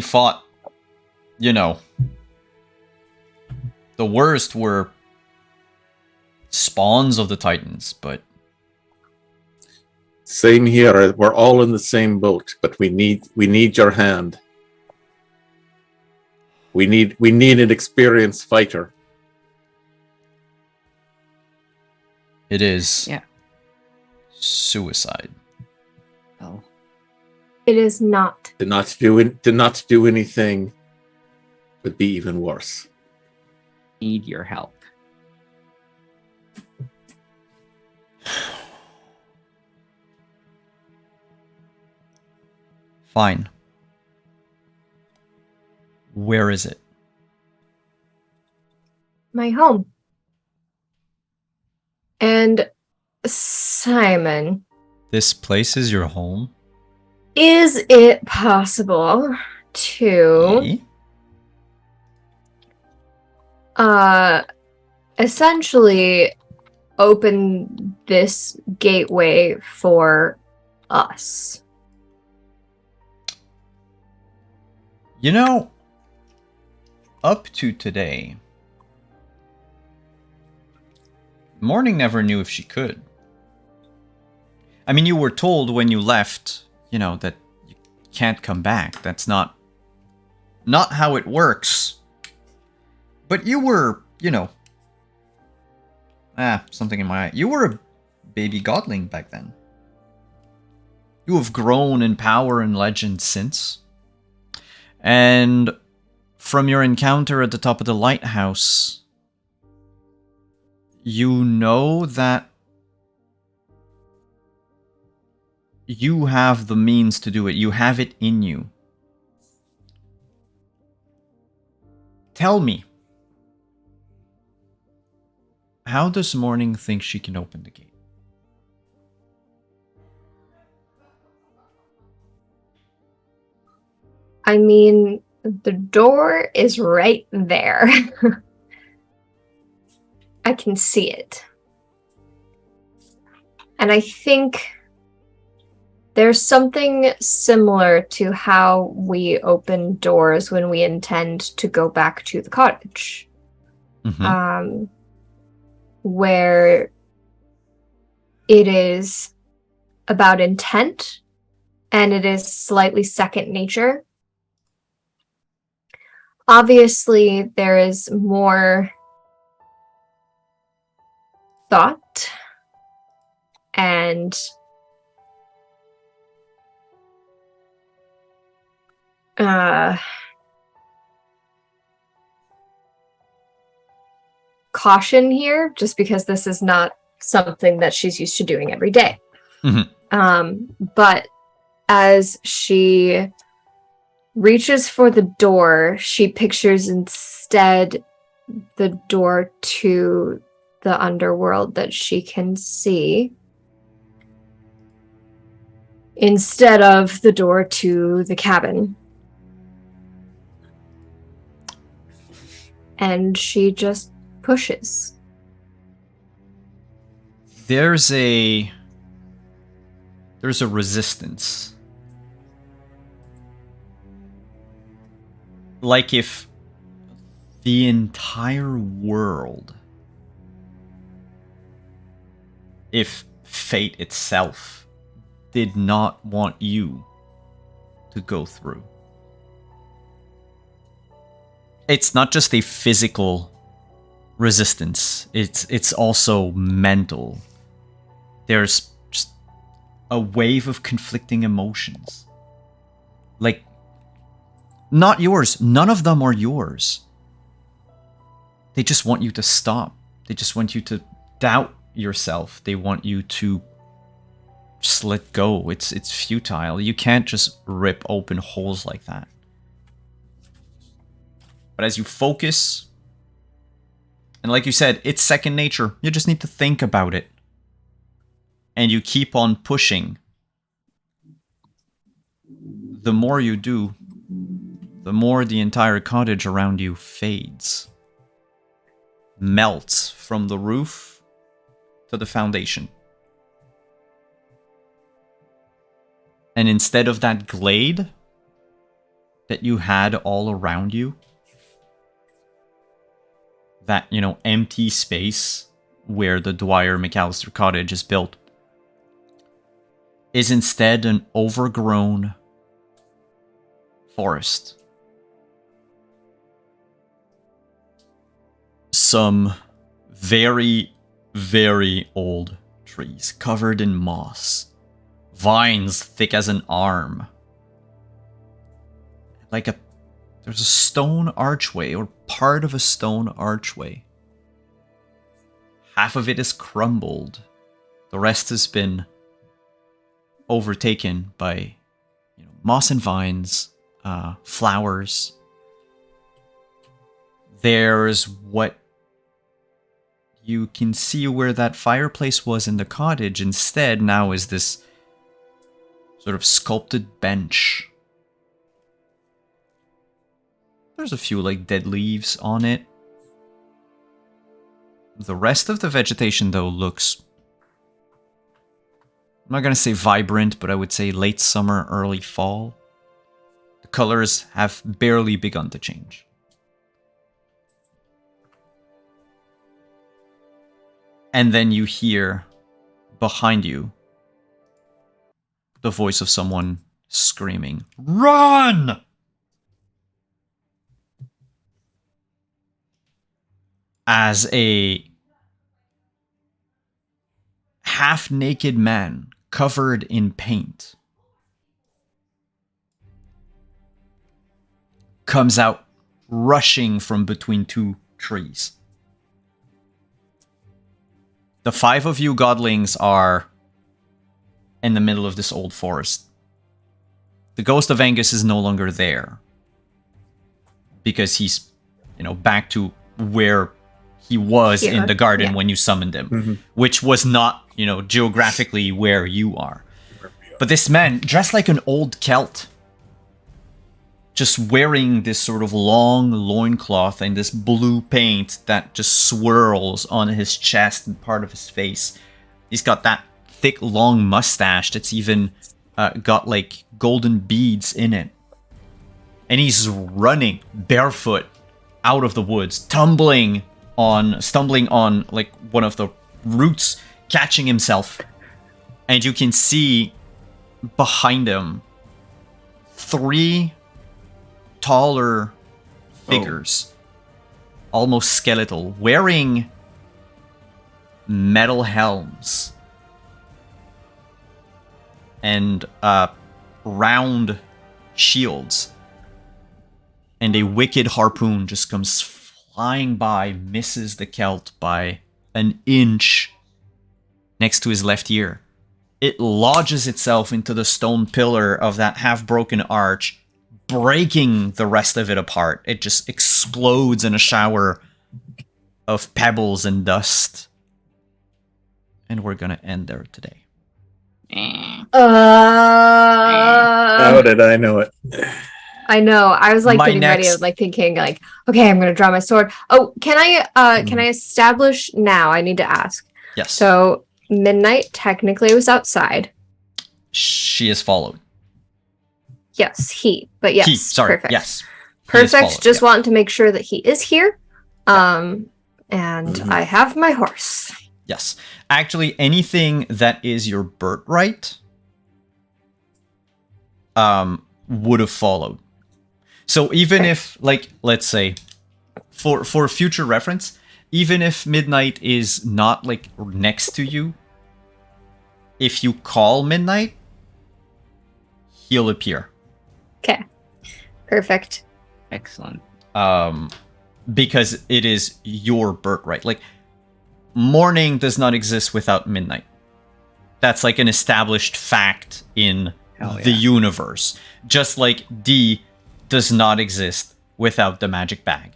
fought, the worst were spawns of the Titans, but Same here. We're all in the same boat, but we need your hand. We need an experienced fighter. it is Yeah. suicide. Oh, It is not. To not do anything would be even worse. need your help. Fine. Where is it? My home. And Simon, This place is your home? is it possible to Eh? essentially open this gateway for us? Up to today, Morning never knew if she could. I mean, you were told when you left, that you can't come back. That's not how it works. But you were, something in my eye. You were a baby godling back then. You have grown in power and legend since. And from your encounter at the top of the lighthouse, you know that you have the means to do it. You have it in you. Tell me, how does Morning think she can open the gate? I mean, the door is right there. I can see it. And I think there's something similar to how we open doors when we intend to go back to the cottage. Mm-hmm. Where it is about intent and it is slightly second nature. Obviously, there is more thought and caution here, just because this is not something that she's used to doing every day. Mm-hmm. But as she reaches for the door. She pictures instead the door to the underworld that she can see, instead of the door to the cabin. And she just pushes. There's a resistance. Like if the entire world, if fate itself did not want you to go through. It's not just a physical resistance, it's also mental. There's just a wave of conflicting emotions. Like, not yours. None of them are yours. They just want you to stop. They just want you to doubt yourself. They want you to just let go. It's futile. You can't just rip open holes like that. But as you focus, and like you said, it's second nature. You just need to think about it. And you keep on pushing. The more you do, the more the entire cottage around you fades. Melts from the roof to the foundation. And instead of that glade that you had all around you, that, empty space where the Dwyer McAllister cottage is built, is instead an overgrown forest. Some very, very old trees covered in moss. Vines thick as an arm. There's a stone archway, or part of a stone archway. Half of it is crumbled. The rest has been overtaken by, moss and vines, flowers. There's what you can see where that fireplace was in the cottage. Instead, now is this sort of sculpted bench. There's a few dead leaves on it. The rest of the vegetation, though, looks, I'm not gonna say vibrant, but I would say late summer, early fall. The colors have barely begun to change. And then you hear behind you the voice of someone screaming, "Run!" As a half-naked man covered in paint comes out rushing from between two trees. The 5 of you godlings are in the middle of this old forest. The ghost of Angus is no longer there because he's, back to where he was in the garden when you summoned him, which was not, geographically where you are. But this man, dressed like an old Celt, just wearing this sort of long loincloth and this blue paint that just swirls on his chest and part of his face. He's got that thick, long mustache that's even got golden beads in it. And he's running barefoot out of the woods, stumbling on one of the roots, catching himself. And you can see behind him 3 taller figures, almost skeletal, wearing metal helms and round shields. And a wicked harpoon just comes flying by, misses the Celt by an inch next to his left ear. It lodges itself into the stone pillar of that half-broken arch, breaking the rest of it apart. It just explodes in a shower of pebbles and dust. And we're gonna end there today. How did I know it? I know. I was like My getting ready, next- like thinking, like, okay, I'm gonna draw my sword. Oh, can I establish now? I need to ask. Yes. So midnight technically was outside. She is followed. Yes, he. But yes, He, sorry. perfect. Yes. He is Perfect. followed, Just yeah. wanting to make sure that he is here. And I have my horse. Yes. Actually, anything that is your birthright would have followed. So even if, like, let's say, for future reference, even if Midnight is not, like, next to you, if you call Midnight, he'll appear. Okay. Perfect. Excellent. Because it is your birthright. Like, morning does not exist without midnight. That's like an established fact in Hell the yeah. universe. Just like D does not exist without the magic bag.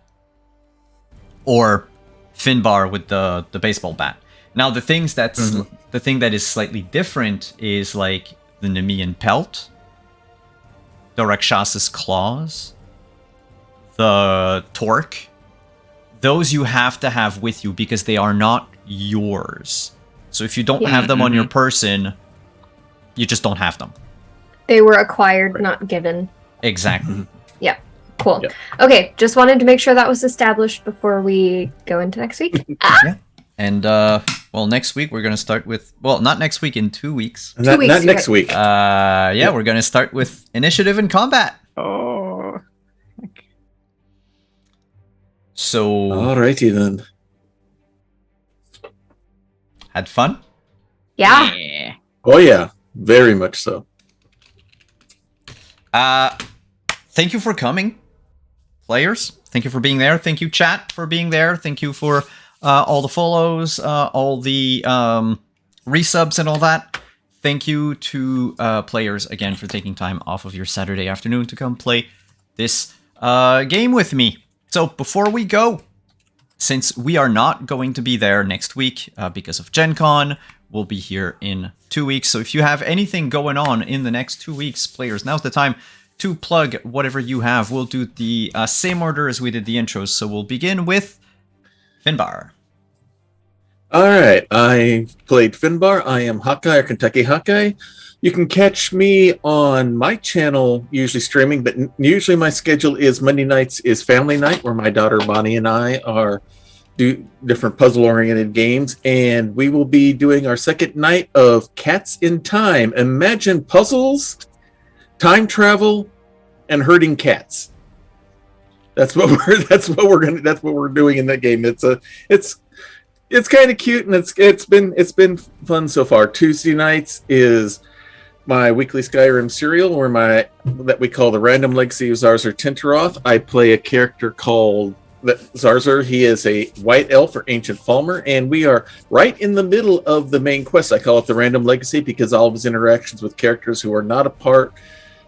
Or Finbar with the baseball bat. Now the things that's the thing that is slightly different is like the Nemean pelt, the Rakshas's claws, the torque. Those you have to have with you because they are not yours. So if you don't Yeah. have them on your person, you just don't have them. They were acquired, not given. Exactly. Yeah. Cool. Yep. Okay. Just wanted to make sure that was established before we go into next week. And well, next week we're gonna start with Not next week. we're gonna start with initiative and combat. Oh. So Alrighty then. had fun. Yeah. Oh yeah, very much so. Thank you for coming, players. Thank you for being there. Thank you, chat, for being there. Thank you for all the follows, all the resubs and all that. Thank you to players again for taking time off of your Saturday afternoon to come play this game with me. So before we go, since we are not going to be there next week because of Gen Con, we'll be here in 2 weeks. So if you have anything going on in the next 2 weeks, players, now's the time to plug whatever you have. We'll do the same order as we did the intros. So we'll begin with Finbar. Alright, I played Finbar. I am Hawkeye or Kentucky Hawkeye. You can catch me on my channel, usually streaming, but usually my schedule is Monday nights is family night, where my daughter Bonnie and I do different puzzle-oriented games, and we will be doing our second night of Cats in Time. Imagine puzzles, time travel, and herding cats. That's what we're doing in that game. It's kind of cute, and it's been fun so far. Tuesday nights is my weekly Skyrim serial, that we call the Random Legacy of Zarzur Tinteroth. I play a character called Zarzur. He is a white elf or ancient Falmer, and we are right in the middle of the main quest. I call it the Random Legacy because all of his interactions with characters who are not a part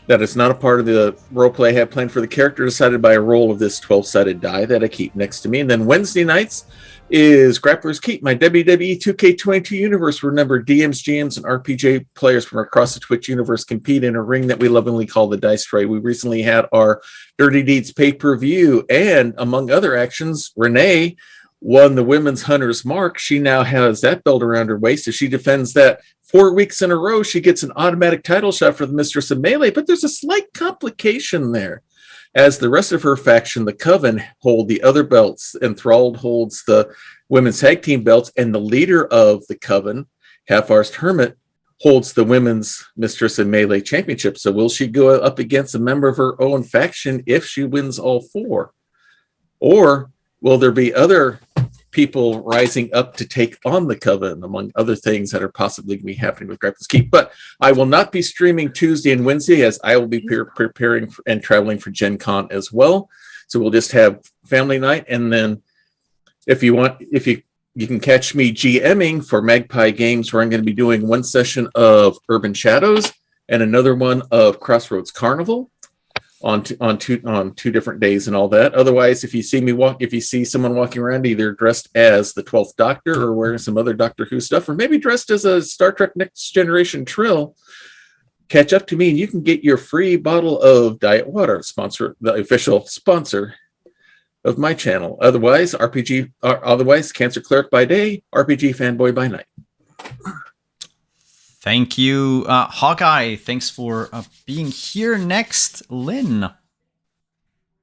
of the roleplay I have planned for the character decided by a roll of this 12-sided die that I keep next to me. And then Wednesday nights is Grappler's Keep, my WWE 2K22 universe, where DMs, GMs, and RPG players from across the Twitch universe compete in a ring that we lovingly call the Dice Tray. We recently had our Dirty Deeds pay-per-view, and among other actions, Renee won the Women's Hunter's Mark. She now has that belt around her waist. If she defends that 4 weeks in a row, she gets an automatic title shot for the Mistress of Melee, but there's a slight complication there. As the rest of her faction, the Coven, hold the other belts, and Thrald holds the women's tag team belts, and the leader of the Coven, Half-Arsed Hermit, holds the women's Mistress of Melee championship. So will she go up against a member of her own faction if she wins all four? Or will there be other people rising up to take on the Coven, among other things that are possibly going to be happening with Grappler's Keep? But I will not be streaming Tuesday and Wednesday, as I will be preparing and traveling for Gen Con as well. So we'll just have family night, and then if you can catch me GMing for Magpie Games, where I'm going to be doing one session of Urban Shadows and another one of Crossroads Carnival. on two different days and all that. Otherwise, if you see someone walking around either dressed as the 12th Doctor or wearing some other Doctor Who stuff, or maybe dressed as a Star Trek Next Generation Trill, catch up to me and you can get your free bottle of Diet Water, the official sponsor of my channel. Otherwise, Cancer Cleric by day, RPG fanboy by night. Thank you, Hawkeye. Thanks for being here. Next, Lynn.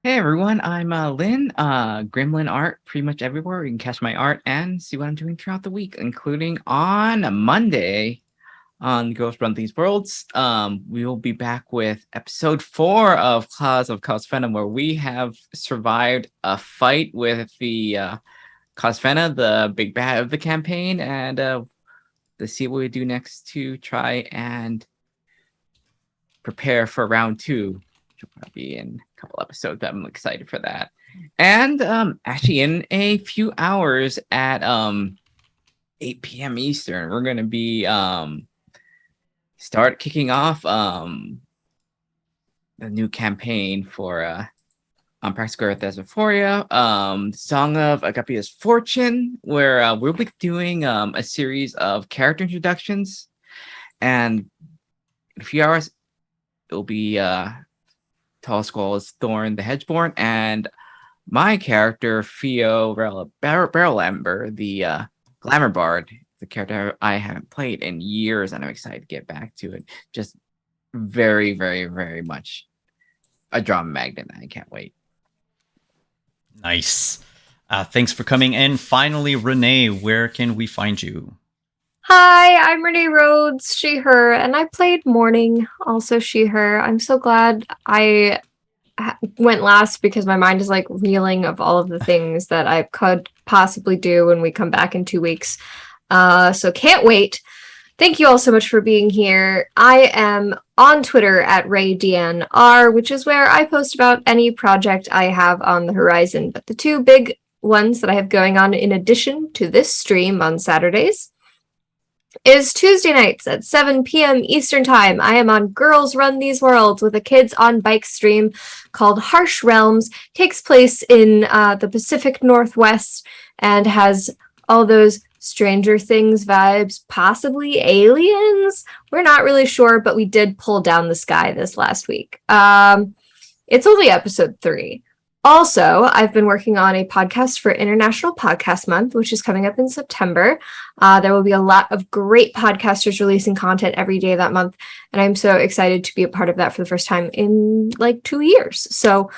Hey everyone, I'm Lynn. Gremlin art pretty much everywhere. You can catch my art and see what I'm doing throughout the week, including on Monday on Girls Run These Worlds. We will be back with episode 4 of Cause of Cosfena, where we have survived a fight with the Cosfena, the big bad of the campaign, and to see what we do next to try and prepare for round 2, which will probably be in a couple episodes. I'm excited for that. And actually, in a few hours at 8 p.m. Eastern, we're going to be start kicking off the new campaign for Practical Earth Euphoria, Song of Agapia's Fortune, where we'll be doing a series of character introductions, and in a few hours it'll be Tall Squall's Thorn the Hedgeborn, and my character Theo Barrel Ember, the Glamour Bard, the character I haven't played in years, and I'm excited to get back to it. Just very, very, very much a drama magnet. I can't wait. Nice. Thanks for coming in. Finally, Renee, where can we find you? Hi, I'm Renee Rhodes, she, her, and I played Morning, also she, her. I'm so glad I went last because my mind is like reeling of all of the things that I could possibly do when we come back in 2 weeks. So can't wait. Thank you all so much for being here. I am on Twitter at RayDNR, which is where I post about any project I have on the horizon. But the 2 big ones that I have going on in addition to this stream on Saturdays is Tuesday nights at 7 p.m. Eastern Time. I am on Girls Run These Worlds with a Kids on Bike stream called Harsh Realms. Takes place in the Pacific Northwest and has all those Stranger Things vibes, possibly aliens. We're not really sure, but we did pull down the sky this last week. It's only episode 3. Also, I've been working on a podcast for International Podcast Month, which is coming up in September. There will be a lot of great podcasters releasing content every day of that month, and I'm so excited to be a part of that for the first time in like 2 years. So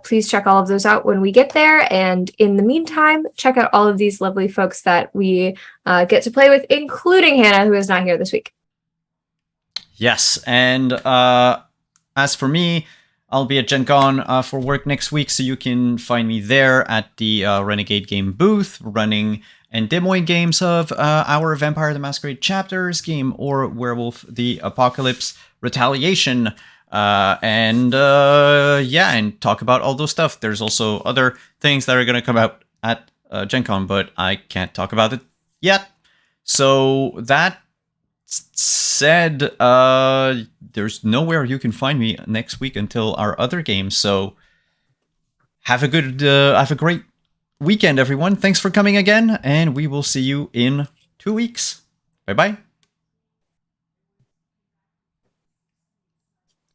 please check all of those out when we get there, and in the meantime, check out all of these lovely folks that we get to play with, including Hannah, who is not here this week. Yes, and as for me, I'll be at Gen Con for work next week, so you can find me there at the Renegade Game booth, running and demoing games of our Vampire the Masquerade Chapters game or Werewolf the Apocalypse Retaliation, and talk about all those stuff. There's also other things that are going to come out at Gen Con, but I can't talk about it yet. So that said, there's nowhere you can find me next week until our other games. So have a great weekend, everyone. Thanks for coming again, and we will see you in 2 weeks. Bye-bye.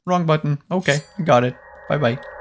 Wrong button. Okay, got it. Bye-bye.